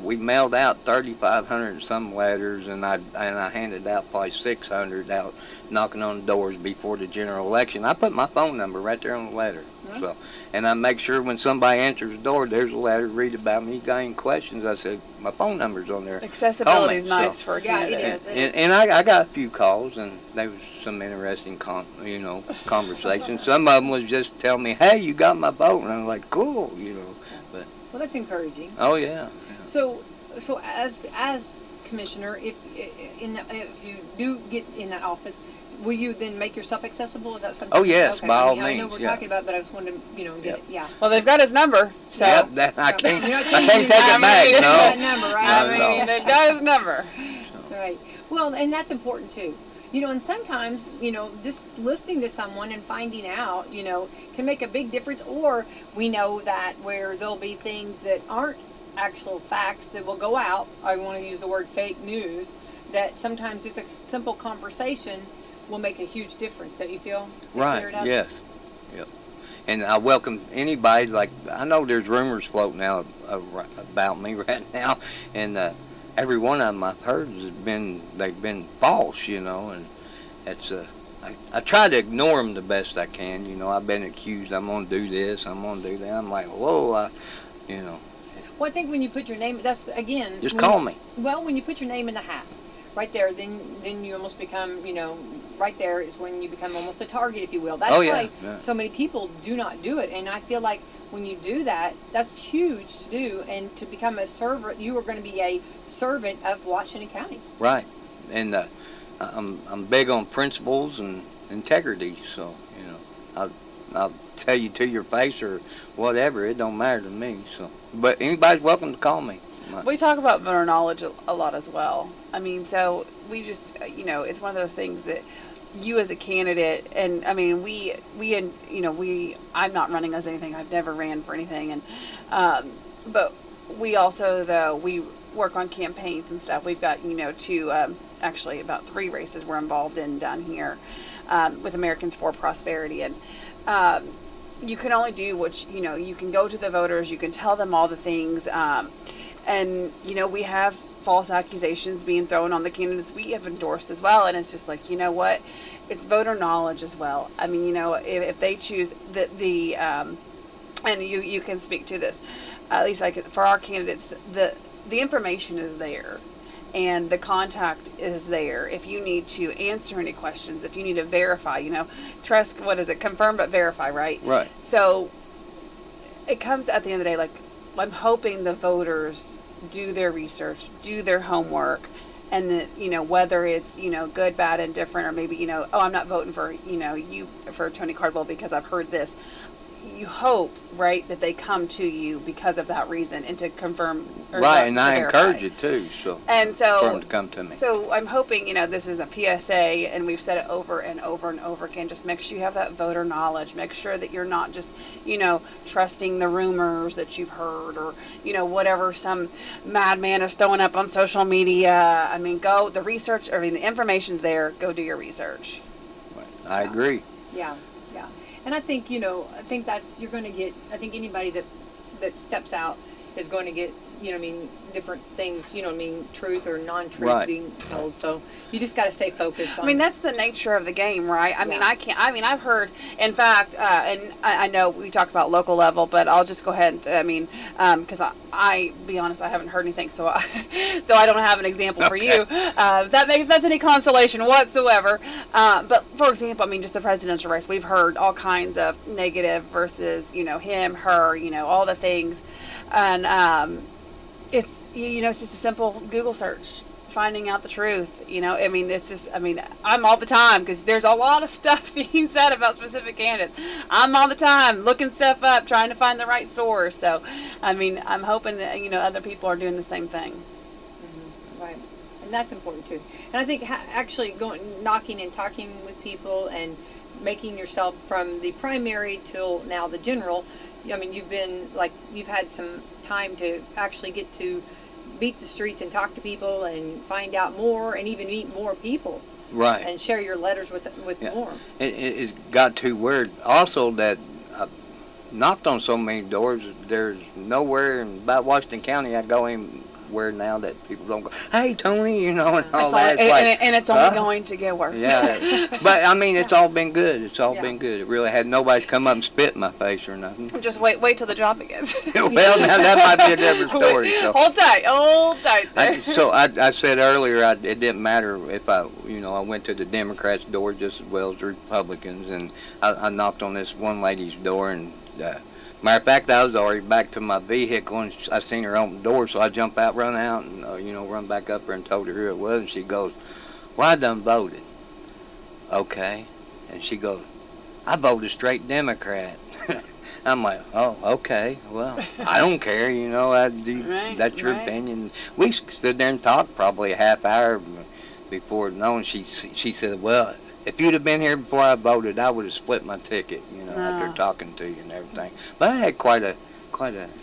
we mailed out 3,500 some letters, and I handed out probably 600 out knocking on doors before the general election. I put my phone number right there on the letter. So, and I make sure when somebody answers the door, there's a letter to read about me. You got any questions? I said, my phone number's on there. Accessibility is So- nice for a candidate. it is. And I got a few calls, and there was some interesting, conversations. Some of them was just telling me, hey, you got my vote. And I'm like, cool, But, Well, that's encouraging. oh, yeah. So as commissioner, if you do get in that office, will you then make yourself accessible? Is that something? Oh, yes, okay. by all I know means, we're yeah. talking about, but I just wanted to, get it. Yeah. Well, they've got his number, so. Yep, I can't You know, take it I back, mean, no. that number, right? Not at all. they've got his number. That's right. Well, and that's important too. And sometimes, just listening to someone and finding out, can make a big difference. Or we know that where there'll be things that aren't actual facts that will go out. I want to use the word fake news. That sometimes just a simple conversation will make a huge difference. Don't you feel? Right, yes. Yep. And I welcome anybody, like, I know there's rumors floating out about me right now, and every one of them I've heard they've been false, and it's, I try to ignore them the best I can, I've been accused, I'm going to do this, I'm going to do that, I'm like, whoa, Well, I think when you put your name, that's, again. Just call me. Well, when you put your name in the hat, right there, then you almost become, right there is when you become almost a target, if you will. That's why so many people do not do it. And I feel like when you do that, that's huge to do. And to become a servant, you are going to be a servant of Washington County. Right. And I'm big on principles and integrity. So, I'll tell you to your face or whatever. It don't matter to me. So, but anybody's welcome to call me. We talk about voter knowledge a lot as well. I mean, so we just, it's one of those things that you as a candidate, and I mean, I'm not running as anything. I've never ran for anything, and but we also, though, we work on campaigns and stuff. We've got, actually about 3 races we're involved in down here with Americans for Prosperity, and you can only do what you can go to the voters, you can tell them all the things. And, we have false accusations being thrown on the candidates we have endorsed as well. And it's just like, what? It's voter knowledge as well. I mean, if they choose and you can speak to this, at least like for our candidates, the information is there. And the contact is there. If you need to answer any questions, if you need to verify, trust, confirm but verify, right? Right. So it comes at the end of the day, like, I'm hoping the voters do their research, do their homework, and that, whether it's, good, bad, indifferent, or maybe, I'm not voting for, for Tony Cardwell because I've heard this. You hope, right, that they come to you because of that reason and to confirm. Or right, and I verify. encourage it too. So. And so. For them to come to me. So I'm hoping, this is a PSA, and we've said it over and over and over again. Just make sure you have that voter knowledge. Make sure that you're not just, trusting the rumors that you've heard, or, whatever some madman is throwing up on social media. I mean, the information's there. Go do your research. Right. I agree. Yeah. And I think, that's, you're going to get, I think anybody that steps out is going to get, different things, truth or non-truth being told. So you just got to stay focused on. I mean, that's the nature of the game, right? I mean, I've heard, in fact, and I know we talked about local level, but I'll just go ahead and, because I be honest, I haven't heard anything, so I don't have an example for you. If that's any consolation whatsoever. But for example, just the presidential race, we've heard all kinds of negative versus, him, her, all the things. And, it's just a simple Google search, finding out the truth. It's just, I'm all the time, because there's a lot of stuff being said about specific candidates. I'm all the time looking stuff up, trying to find the right source. So, I'm hoping that, other people are doing the same thing. Mm-hmm. Right. And that's important too. And I think actually knocking and talking with people and making yourself from the primary till now the general, you've had some time to actually get to beat the streets and talk to people and find out more and even meet more people. Right. And share your letters with more. It's got too weird. Also, that I've knocked on so many doors, there's nowhere in about Washington County I go in where now that people don't go, "Hey, Tony," and all It's that. only, It's and it's only going to get worse. Yeah, but I mean, it's all been good. It's all Yeah. been good. It really had nobody's come up and spit in my face or nothing. Just wait till the job begins. Well, now that might be a different story. So. Hold tight there. I said earlier it didn't matter if I went to the Democrats' door just as well as the Republicans, and I knocked on this one lady's door, and matter of fact, I was already back to my vehicle, and I seen her open the door, so I jumped out, run out, and run back up there and told her who it was, and she goes, "Well, I done voted." Okay, and she goes, "I voted straight Democrat." I'm like, "Oh, okay. Well, I don't care. Right, that's your right. opinion." We stood there and talked probably a half hour before knowing. She said, "Well, if you'd have been here before I voted, I would have split my ticket. After talking to you and everything." But I had quite a.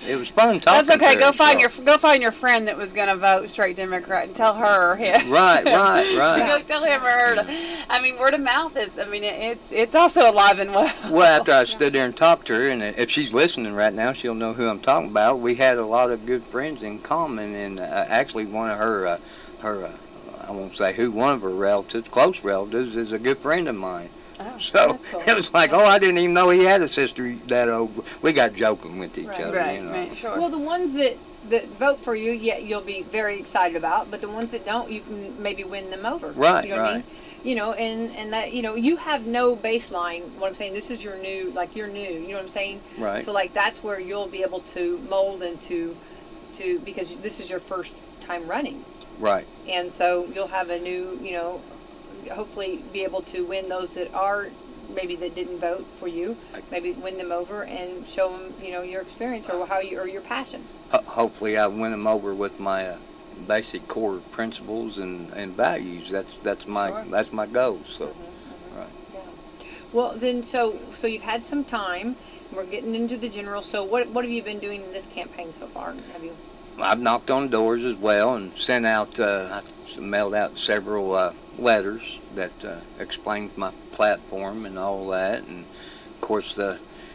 It was fun talking. That's okay. To Go her, find your friend that was gonna vote straight Democrat and tell her or him. Right. Go tell him or her. I mean, word of mouth is. I mean, it's also alive and well. Well, after I stood there and talked to her, and if she's listening right now, she'll know who I'm talking about. We had a lot of good friends in common, and actually one of her I won't say who, one of her relatives, close relatives, is a good friend of mine. Oh, So that's cool. it was like, oh, I didn't even know he had a sister that old. We got joking with each Right. other. Right, sure. Well, the ones that vote for you, you'll be very excited about, but the ones that don't, you can maybe win them over. Right, You know what I right. mean? And that, you have no baseline. What I'm saying, this is your new, you're new. You know what I'm saying? Right. So that's where you'll be able to mold into, because this is your first time running. Right. And so you'll have a new, hopefully be able to win those that are maybe that didn't vote for you, maybe win them over and show them, your experience or or your passion. Hopefully I win them over with my basic core principles and values. That's my Sure. that's my goal. So, right. Yeah. Well, then, so you've had some time. We're getting into the general. So what have you been doing in this campaign so far? Have you? I've knocked on doors as well and sent out, mailed out several letters that explained my platform and all that. And of course,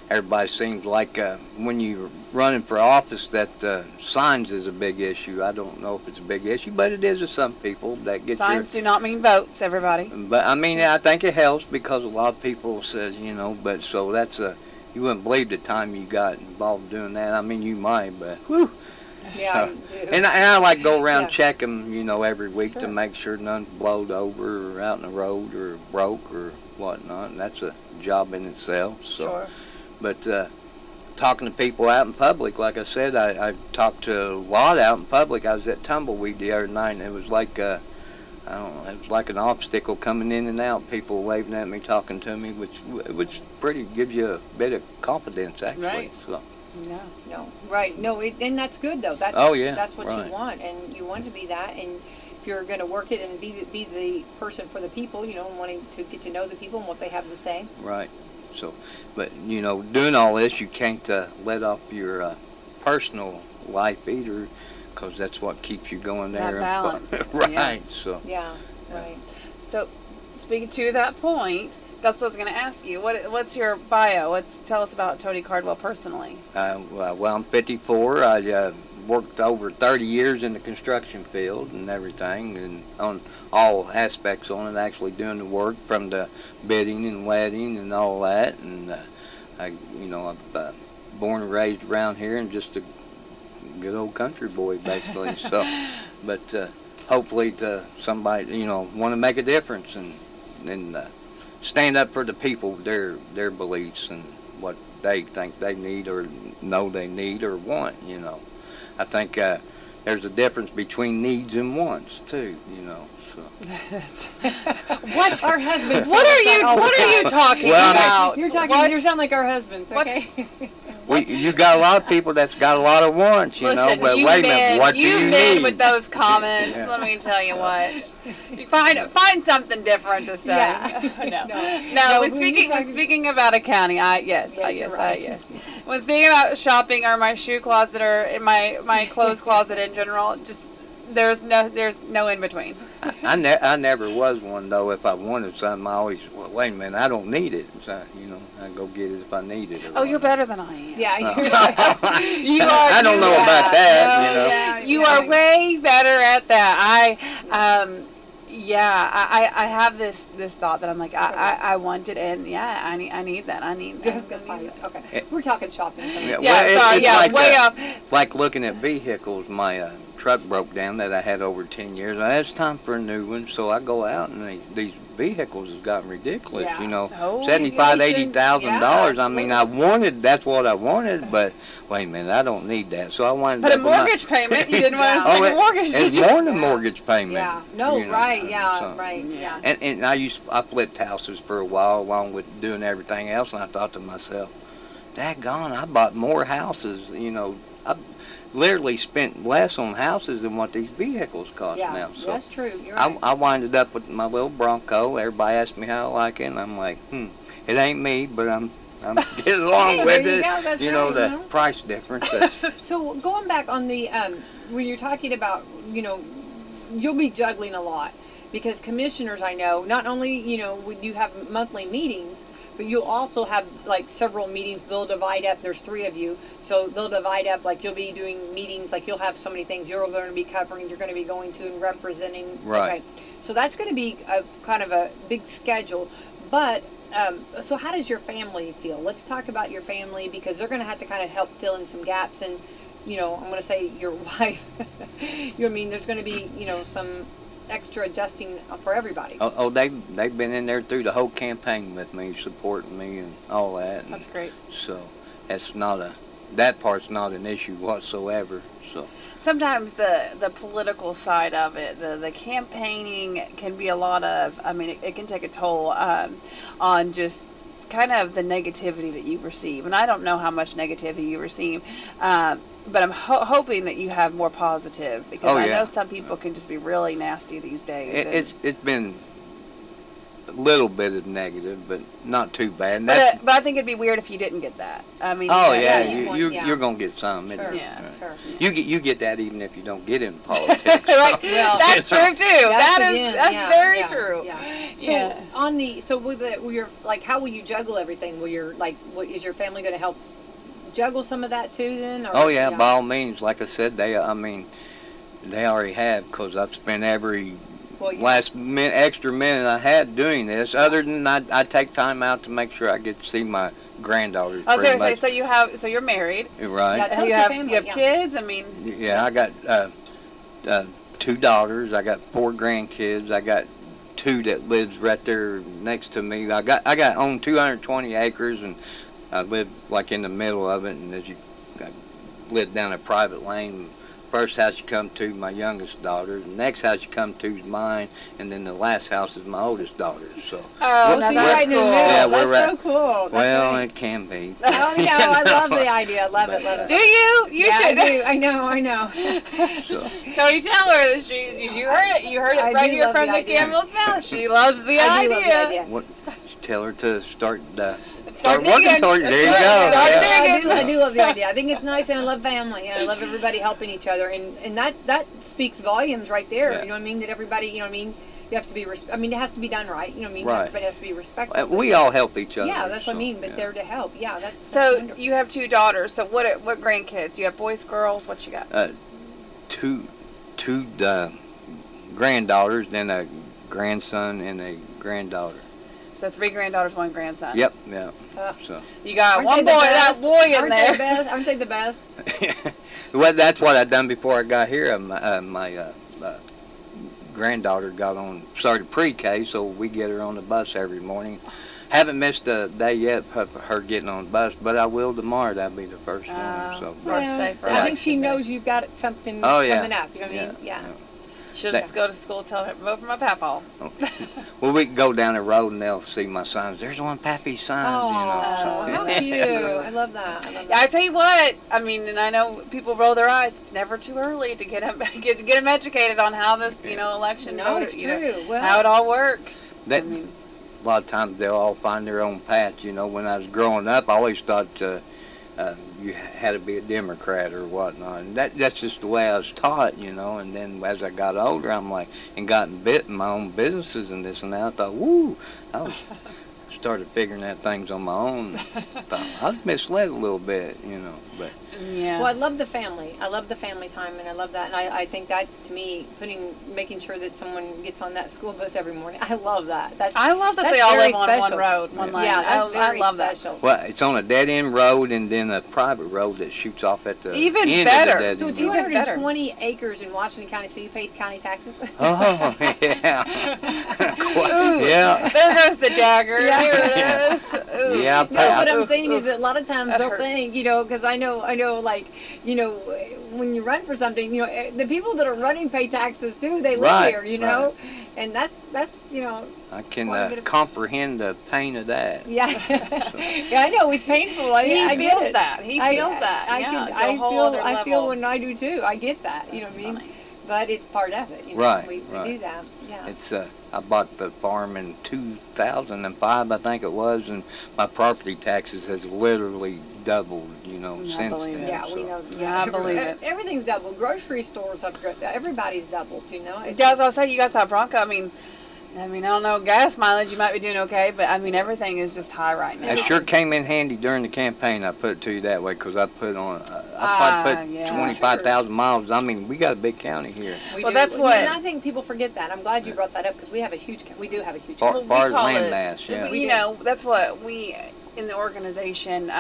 everybody seems like when you're running for office that signs is a big issue. I don't know if it's a big issue, but it is to some people that get Signs do not mean votes, everybody. But I mean, I think it helps because a lot of people says, but so that's you wouldn't believe the time you got involved doing that. I mean, you might, but whew. Yeah, I do. And I like go around Yeah. check them, every week Sure. to make sure none's blowed over or out in the road or broke or whatnot. And that's a job in itself. So, Sure. but talking to people out in public, like I said, I talked to a lot out in public. I was at Tumbleweed the other night, and it was like I don't know, it was like an obstacle coming in and out. People waving at me, talking to me, which pretty gives you a bit of confidence actually. Right. So. No, right. No, and that's good though. That's Oh, yeah, That's what right. you want, and you want to be that. And if you're going to work it and be the person for the people, wanting to get to know the people and what they have to say. Right. So, but doing all this, you can't let off your personal life either, because that's what keeps you going there. That balance. Right. So. Yeah. Right. So, speaking to that point, that's what I was going to ask you. What's your bio? Tell us about Tony Cardwell personally. Well, I'm 54. I worked over 30 years in the construction field and everything, and on all aspects on it, actually doing the work from the bidding and letting and all that. And I'm born and raised around here and just a good old country boy, basically. So, but hopefully to somebody, want to make a difference and stand up for the people, their beliefs and what they think they need or know they need or want. I think there's a difference between needs and wants too. So. What our husbands? What are you talking Well, I mean- about? You're talking. What? You sound like our husbands. What? Okay. You got a lot of people that's got a lot of wants, Listen, but you wait a men, minute, what do you you men need? with those comments, Yeah. let me tell you what. You find something different to say. Yeah. No, when when you're speaking about accounting, yes. you're right. When speaking about shopping or my shoe closet or in my clothes closet in general, just there's no in between. I never was one though. If I wanted something, I always, well, wait a minute, I don't need it. So, I go get it if I need it. Oh, you're better than I am. Yeah, You are. I don't know about that. You are way better at that. I have this thought that I'm like, I want it, and I need that. I need that. Just gonna find it. Okay. We're talking shopping. It's way off. Like looking at vehicles. My truck broke down that I had over 10 years. It's time for a new one, so I go out and these vehicles has gotten ridiculous. Yeah. $75,000, $80,000. I mean, that's what I wanted, but wait a minute, I don't need that. So I wanted. But a mortgage payment, you didn't want to take a mortgage. It's more than a mortgage payment. Yeah. No. Right. Yeah. So. Right. Yeah. And I flipped houses for a while along with doing everything else, and I thought to myself, daggone, I bought more houses. I literally spent less on houses than what these vehicles cost now. So that's true. You're right. I winded up with my little Bronco. Everybody asked me how I like it, and I'm like, it ain't me, but I'm getting along with it. The price difference. So going back on the when you're talking about, you'll be juggling a lot because commissioners, I know, not only when you have monthly meetings, but you'll also have like several meetings. They'll divide up. There's 3 of you, so they'll divide up. Like you'll be doing meetings. Like you'll have so many things you're going to be covering. You're going to be going to and representing. Right. Okay. So that's going to be a kind of a big schedule. But so how does your family feel? Let's talk about your family because they're going to have to kind of help fill in some gaps. And I'm going to say your wife. There's going to be some extra adjusting for everybody. They've been in there through the whole campaign with me, supporting me and all that. That's great. So that part's not an issue whatsoever. So sometimes the political side of it, the campaigning can be a lot of. It can take a toll on just kind of the negativity that you receive, and I don't know how much negativity you receive. But I'm hoping that you have more positive because I know some people can just be really nasty these days. It's been a little bit of negative, but not too bad. But I think it'd be weird if you didn't get that. You're gonna get some. Sure. Sure. You get that even if you don't get in politics. Right. That's true too. That's very true. Yeah. So with your how will you juggle everything? Is your family going to help juggle some of that too then? Or, by all means. Like I said, they already have because I've spent every extra minute I had doing this. Other than I take time out to make sure I get to see my granddaughters. I was going to say, so you're married, right? Yeah, you have kids. I got 2 daughters. I got 4 grandkids. I got 2 that lives right there next to me. I own 220 acres and I live like in the middle of it, and I live down a private lane. First house you come to, my youngest daughter. The next house you come to is mine, and then the last house is my oldest daughter. So. So you're right in the middle. Yeah, that's so cool. Well, it can be. Oh yeah, I love the idea. I love it. Do you? You should. I do. I know. So. Tony, tell her that you heard it. You heard it right here from the camel's mouth. She loves the idea. I do love the idea. What? Tell her to start Start working towards it. There you go. I do love the idea. I think it's nice, and I love family, and I love everybody helping each other, and that speaks volumes right there. Yeah. You know what I mean? That everybody, you have to be. it has to be done right. Right. Everybody has to be respectful. We all help each other. Yeah, that's what I mean. But they're to help. Yeah, that's so wonderful. You have 2 daughters. So what grandkids? You have boys, girls? What you got? 2 granddaughters, then a grandson and a granddaughter. So 3 granddaughters, 1 grandson. Yep. So you got that boy in there. Aren't they the best? Well, that's what I done before I got here. My granddaughter started pre-K, so we get her on the bus every morning. Haven't missed a day yet of her getting on the bus, but I will tomorrow. That'll be the first one. So. I think she knows you've got something coming up. You know what I mean? Yeah. She'll just go to school and tell her, vote for my papa. Well, we can go down the road and they'll see my signs. There's one Pappy's sign, how cute. I love that. Yeah, I tell you what, and I know people roll their eyes. It's never too early to get them educated on how this, election. No, it's true. How it all works. A lot of times they'll all find their own path. When I was growing up, I always thought you had to be a Democrat or whatnot, and that's just the way I was taught, you know. And then as I got older, I'm like, and got in my own businesses and this and that, I thought, woo, started figuring out things on my own. Thought I was misled a little bit, you know, but. Yeah. Well, I love the family. I love the family time, and I love that. And I think that, to me, making sure that someone gets on that school bus every morning, I love that. I love that that's they all very live on one special. road, one lane. Yeah, that's I very love special. that. Well, it's on a dead-end road and then a private road that shoots off at the Even end better. of the dead-end So road. 220 acres in Washington County, so you paid county taxes? Oh, yeah. Ooh, Yeah. there goes the dagger. Yeah. Here it is. Ooh. Yeah, No, what I'm Oof, saying is oof. that a lot of times That they'll hurts. think, you know, because I know, like, you know, when you run for something, you know, the people that are running pay taxes too. They live Right, here, you know, and that's you know, I can Quite a bit of- comprehend the pain of that. yeah, yeah. I know it's painful. I He get feels it. that. He feels that. Yeah, to a whole other I feel level. when I do too. I get that. You know That's what I mean? funny. But it's part of it. You know? Right, We right. do that. Yeah. It's I bought the farm in 2005, I think it was, and my property taxes has literally doubled, you know, I since believe then. it. Yeah, we so. know. Yeah, I believe it. Everything's doubled. Grocery stores have. Everybody's doubled. You know. It's Yeah, as I was saying, you got that Bronco. I mean, I don't know, gas mileage, you might be doing okay, but I mean, everything is just high right now. It sure came in handy during the campaign. I put it to you that way because I put on. I probably put yeah. 25,000 miles. I mean, we got a big county here. We Well, do. that's what- And I think people forget that. I'm glad you brought that up because we have a huge. We do have a huge. Far, Well, we far as call land it- mass, yeah. You know, that's what we in the organization.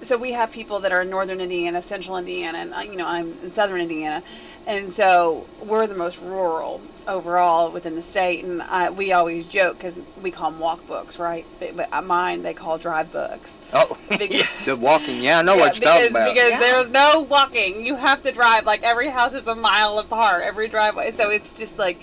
So we have people that are in northern Indiana, central Indiana, and you know, I'm in southern Indiana, and so we're the most rural overall within the state. And we always joke because we call them walk books, right? But mine they call drive books. Oh, Because- the walking. Yeah, I know what you're talking about. Because Yeah. there's no walking. You have to drive. Like every house is a mile apart, every driveway. So it's just like,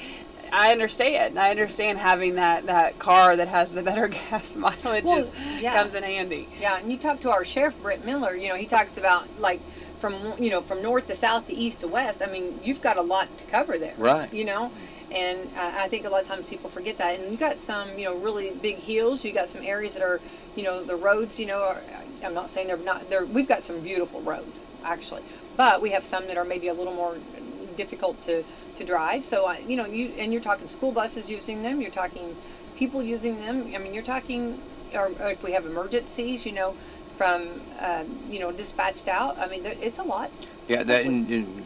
I understand. I understand having that car that has the better gas mileage Well, yeah. comes in handy. Yeah, and you talk to our sheriff Brett Miller. You know, he talks about like from north to south to east to west. I mean, you've got a lot to cover there. Right. You know. And I think a lot of times people forget that. And you got some, you know, really big hills. You got some areas that are, you know, the roads, you know, I'm not saying they're not. We've got some beautiful roads actually, but we have some that are maybe a little more difficult to drive. So you know, you're talking school buses using them. You're talking people using them. I mean, you're talking, or if we have emergencies, you know, from you know, dispatched out. I mean, it's a lot. Yeah, that. And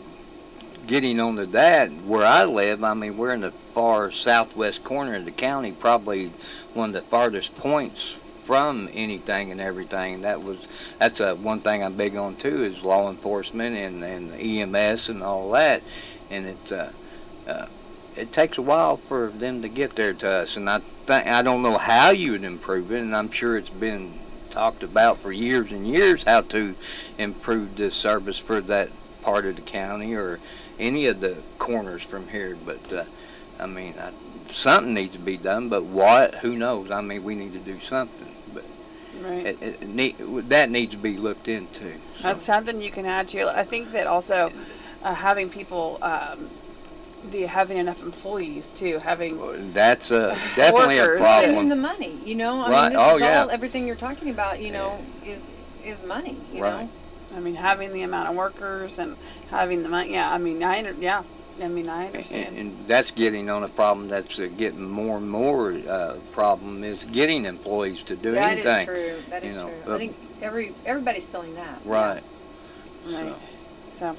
getting on to that, where I live, I mean, we're in the far southwest corner of the county, probably one of the farthest points from anything and everything. That's one thing I'm big on too, is law enforcement and EMS and all that. And it takes a while for them to get there to us. And I don't know how you would improve it, and I'm sure it's been talked about for years and years how to improve this service for that part of the county or any of the corners from here. But I mean, something needs to be done, but what? Who knows? I mean, we need to do something, but Right. that needs to be looked into. So. That's something you can add to your. I think that also having people, having enough employees too, having That's definitely a Workers. Well, and then problem. the money, you know. I Right. mean, Oh, this is yeah. all everything you're talking about, you know, is money, you Right. know. I mean, having the amount of workers and having the money. Yeah, I mean, I understand. And that's getting on a problem that's getting more and more problem is getting employees to do That anything. is true. That is you know, true. I think everybody's feeling that. Right. Right. So,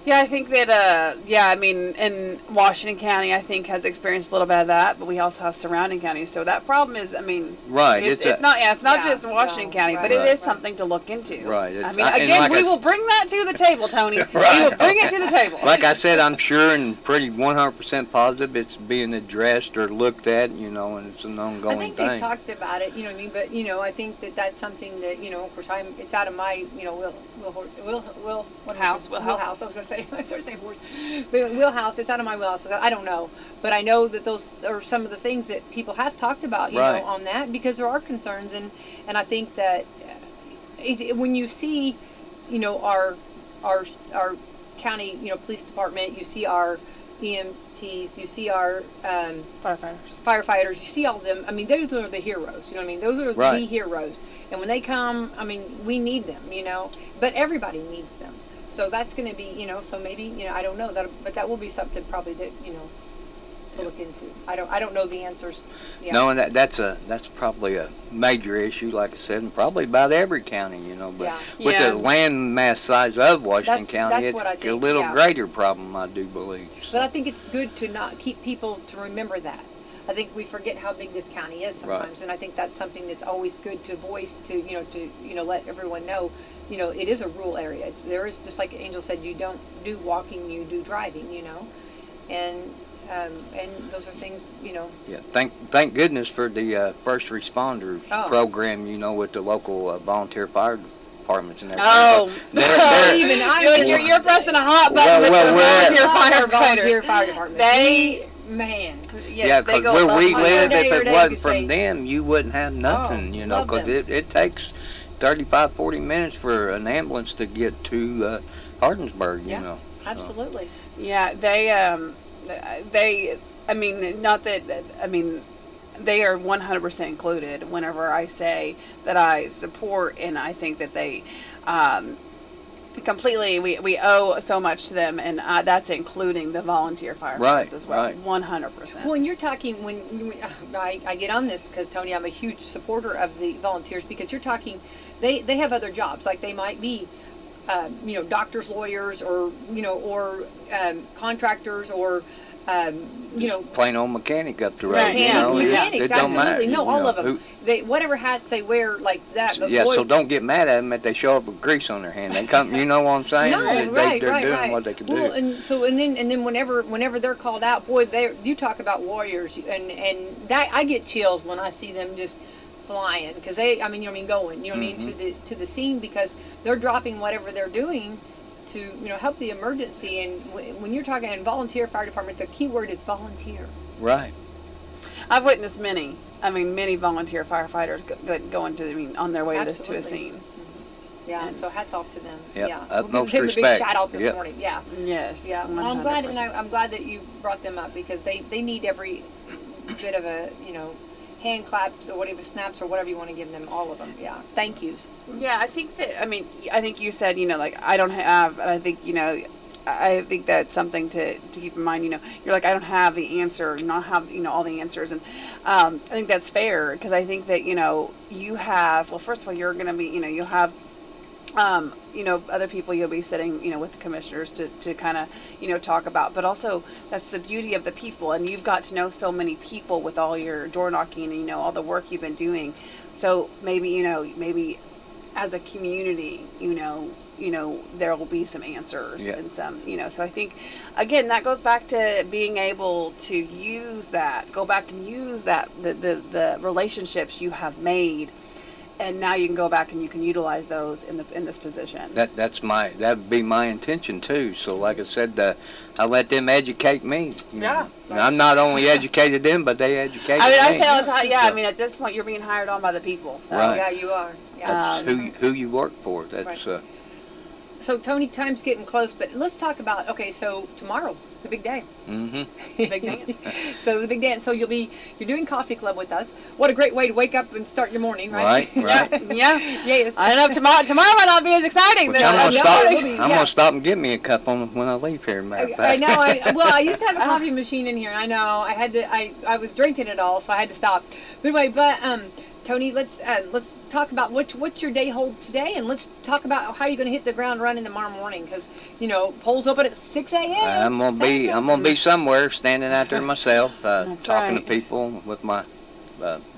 yeah, I think that, I mean, in Washington County, I think has experienced a little bit of that, but we also have surrounding counties. So that problem is, I mean, Right. it's not Yeah, just Washington no, County, right, but it right. is something to look into. Right, I it's- mean, and again, like we I- will bring that to the table, Tony. Right. We will bring it to the table. Like I said, I'm sure and pretty 100% positive it's being addressed or looked at, you know, and it's an ongoing I think thing. they've talked about it, you know what I mean? But, you know, I think that that's something that, you know, of course, it's out of my, you know, wheelhouse. I was going to say, I started saying horse. But wheelhouse, it's out of my wheelhouse. I don't know. But I know that those are some of the things that people have talked about, you Right. know, on that, because there are concerns. And I think that when you see, you know, our county, you know, police department, you see our EMTs, you see our Firefighters. firefighters, you see all of them. I mean, those are the heroes. You know what I mean? Those are Right. the heroes. And when they come, I mean, we need them. But everybody needs them. So that's going to be, so maybe, I don't know but that will be something probably that, to look into. I don't know the answers. Yeah. No, and that's probably a major issue, like I said, and probably about every county, But Yeah. with Yeah. the land mass size of Washington That's County, it's what I a think, little yeah. greater problem, I do believe. But I think it's good to not keep people to remember that. I think we forget how big this county is sometimes, Right. and I think that's something that's always good to voice to let everyone know. It is a rural area. There is, just like Angel said, you don't do walking, you do driving. And those are things. Yeah, thank goodness for the first responders Oh. program, with the local volunteer fire departments and everything. Oh, They're- Even I you're pressing a hot button with the volunteer volunteer firefighters. fire department. Man. Yes, Yeah, they because go where above we and live, beyond. if Every it day wasn't you from say- them, you wouldn't have nothing, love because them. it takes 35, 40 minutes for an ambulance to get to Hardensburg, Yeah. So. Absolutely. Yeah, I mean, not that, I mean, they are 100% included whenever I say that I support, and I think that they completely, we owe so much to them, and that's including the volunteer firefighters Right, as well, right. 100%. Well, and you're talking when I get on this because Tony, I'm a huge supporter of the volunteers because you're talking, they have other jobs, like they might be, doctors, lawyers, or contractors, or Plain old mechanic up the road, Right, yeah. mechanics, it don't absolutely. matter. No, all of them. They whatever hats they wear like that. But Yeah, boy, so don't get mad at them if they show up with grease on their hand. They come, you know what I'm saying? No, They're right. doing what they can Well, do. and then whenever they're called out, boy, you talk about warriors, and that I get chills when I see them just flying because going, to the scene because they're dropping whatever they're doing to help the emergency. And when you're talking in volunteer fire department, the key word is volunteer. Right. I've witnessed many volunteer firefighters going to, on their way to a Absolutely. scene. Yeah, And- so hats off to them. Yep, Yeah, utmost we'll give them a big respect. shout out this Yep. morning. Yeah. Yes. Yeah, well, I'm glad, and 100%. I'm glad that you brought them up because they need every bit of a hand claps or whatever, snaps or whatever you want to give them, all of them. Yeah, thank yous. Yeah, I think you said, I don't have, and I think, I think that's something to keep in mind, you're like, I don't have the answer, not have, all the answers. And I think that's fair because I think that, you have, well, first of all, you're going to be, you'll have, other people you'll be sitting, with the commissioners to kind of, talk about. But also, that's the beauty of the people. And you've got to know so many people with all your door knocking and, all the work you've been doing. So maybe, maybe as a community, there will be some answers and some, so I think, again, that goes back to being able to go back and use that, the relationships you have made. And now you can go back and you can utilize those in this position. That'd be my intention too. So like I said, I let them educate me. Yeah. And I'm not only educated them, but they educated me. I say all the time, yeah. So I mean, at this point, you're being hired on by the people. So. Right. Yeah, you are. Yeah. That's who you work for. That's Right. So Tony, time's getting close, but let's talk about, okay, so tomorrow, the big day. Big dance. So the big dance. So you're doing coffee club with us. What a great way to wake up and start your morning, right? Right. Yeah. Yes. I don't know. Tomorrow might not be as exciting. Which then. I'm know, gonna it'll be- stop. I'm yeah. gonna stop and get me a cup when I leave here. Matter of I fact. know. I used to have a coffee machine in here, and I know I had to. I was drinking it all, so I had to stop. But anyway, Tony, let's talk about what your day holds today, and let's talk about how you're going to hit the ground running tomorrow morning. Because polls open at 6 a.m. I'm gonna be somewhere standing out there myself, That's talking right. to people with my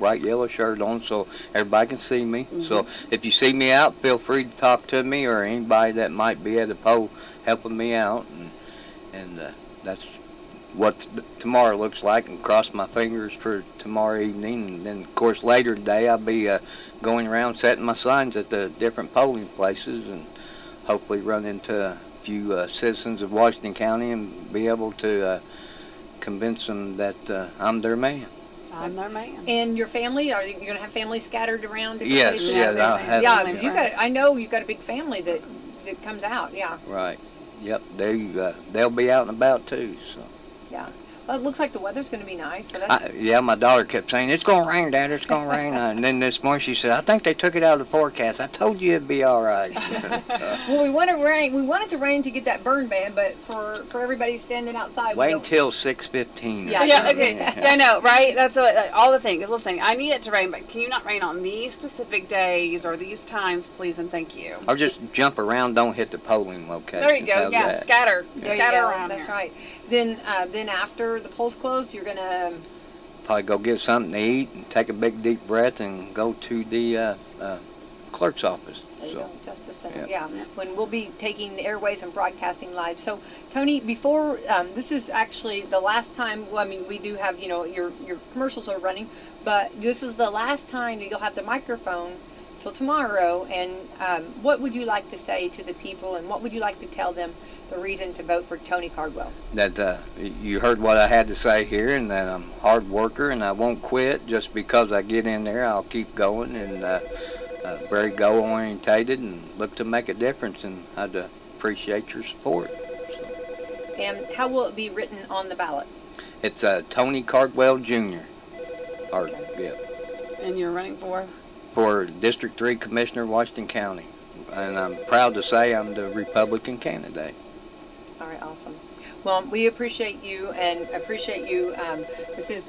bright yellow shirt on, so everybody can see me. Mm-hmm. So if you see me out, feel free to talk to me or anybody that might be at the poll helping me out, and that's what tomorrow looks like. And cross my fingers for tomorrow evening. And then of course later today I'll be going around setting my signs at the different polling places and hopefully run into a few citizens of Washington County and be able to convince them that I'm their man. I'm their man. And your family? Are you going to have family scattered around? different Yes, places? yes, I'll have. Yeah, family because you friends. got. I know you've got a big family that comes out. Yeah. Right. Yep. They'll be out and about too. So. Yeah. Well, it looks like the weather's going to be nice. So that's... Yeah, my daughter kept saying, it's going to rain, Dad, it's going to rain. And then this morning she said, I think they took it out of the forecast. I told you it'd be all right. Well, we wanted rain. We wanted to rain to get that burn ban, but for everybody standing outside. Wait until 6:15. Yeah, okay. Yeah, I know, right? That's what, all the things. Listen, I need it to rain, but can you not rain on these specific days or these times, please and thank you? Or just jump around, don't hit the polling location. There you go. How's Yeah, that? scatter around. That's here. right. Then after the polls closed, you're gonna Probably go get something to eat and take a big deep breath and go to the clerk's office. there you So, go, Justice Center. yeah. Yeah, when we'll be taking the airways and broadcasting live. So, Tony, before this is actually the last time. Well, I mean, we do have your commercials are running, but this is the last time that you'll have the microphone till tomorrow. And what would you like to say to the people, and what would you like to tell them the reason to vote for Tony Cardwell? that you heard what I had to say here, and that I'm a hard worker and I won't quit just because I get in there. I'll keep going and very goal orientated and look to make a difference, and I'd appreciate your support. And how will it be written on the ballot? It's Tony Cardwell Jr. Or, yeah, And you're running for District 3 Commissioner, Washington County. And I'm proud to say I'm the Republican candidate. All right, awesome. Well, we appreciate you and appreciate you. This is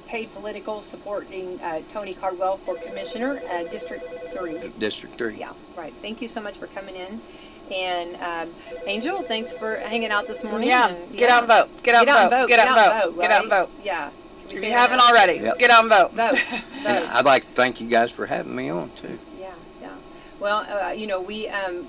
paid political supporting Tony Cardwell for Commissioner, District 3. District 3. Yeah, right. Thank you so much for coming in. And Angel, thanks for hanging out this morning. Yeah, and, get out and vote. Get out and vote. Get out and vote. Get out and vote. Yeah. If you haven't already, Yep. get out and vote. Vote. And I'd like to thank you guys for having me on, too. Yeah. Well,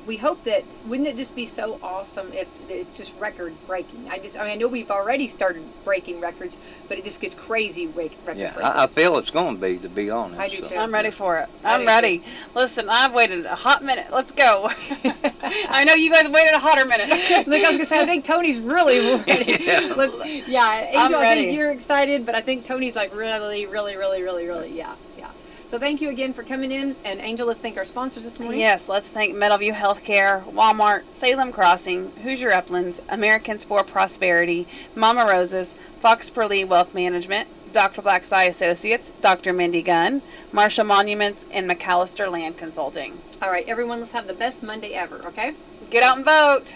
we hope that, wouldn't it just be so awesome if it's just record breaking? I know we've already started breaking records, but it just gets crazy record Yeah, breaking. I feel it's going to be honest. I do too. I'm ready for it. I I'm do ready. Listen, I've waited a hot minute. Let's go. I know you guys waited a hotter minute. Look, I was gonna say, I think Tony's really ready. Yeah. Angel, I ready. think you're excited, but I think Tony's like really, yeah. So thank you again for coming in, and Angel, let's thank our sponsors this morning. Yes, let's thank Meadowview Healthcare, Walmart, Salem Crossing, Hoosier Uplands, Americans for Prosperity, Mama Roses, Fox Purlee Wealth Management, Dr. Black's Eye Associates, Dr. Mindy Gunn, Marshall Monuments, and McAllister Land Consulting. All right, everyone, let's have the best Monday ever, okay? Get out and vote.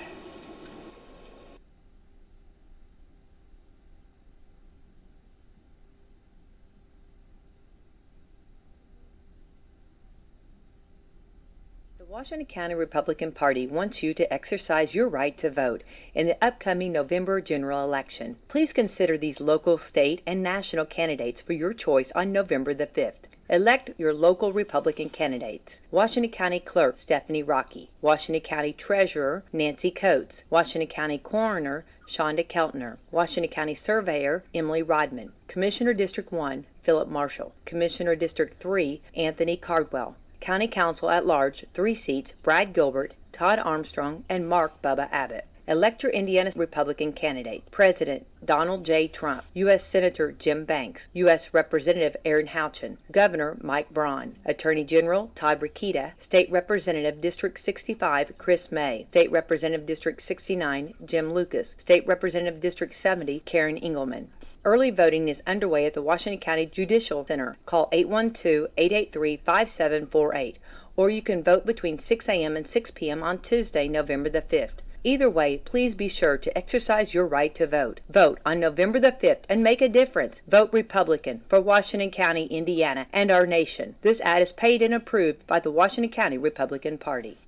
The Washington County Republican Party wants you to exercise your right to vote in the upcoming November general election. Please consider these local, state, and national candidates for your choice on November the 5th. Elect your local Republican candidates. Washington County Clerk Stephanie Rocky, Washington County Treasurer Nancy Coates, Washington County Coroner Shonda Keltner, Washington County Surveyor Emily Rodman, Commissioner District 1 Philip Marshall, Commissioner District 3 Anthony Cardwell, County Council at Large, 3 seats, Brad Gilbert, Todd Armstrong, and Mark Bubba Abbott. Elect your Indiana Republican candidate. President Donald J. Trump, U.S. Senator Jim Banks, U.S. Representative Aaron Houchin, Governor Mike Braun, Attorney General Todd Rokita, State Representative District 65 Chris May, State Representative District 69 Jim Lucas, State Representative District 70 Karen Engelman. Early voting is underway at the Washington County Judicial Center. Call 812-883-5748, or you can vote between 6 a.m. and 6 p.m. on Tuesday, November the 5th. Either way, please be sure to exercise your right to vote. Vote on November the 5th and make a difference. Vote Republican for Washington County, Indiana, and our nation. This ad is paid and approved by the Washington County Republican Party.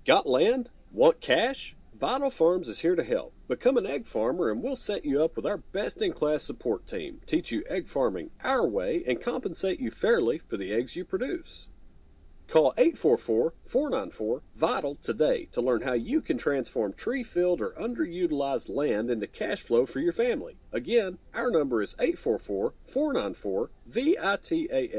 Got land? Want cash? Vital Farms is here to help. Become an egg farmer and we'll set you up with our best-in-class support team, teach you egg farming our way, and compensate you fairly for the eggs you produce. Call 844-494-VITAL today to learn how you can transform tree-filled or underutilized land into cash flow for your family. Again, our number is 844-494-VITAL.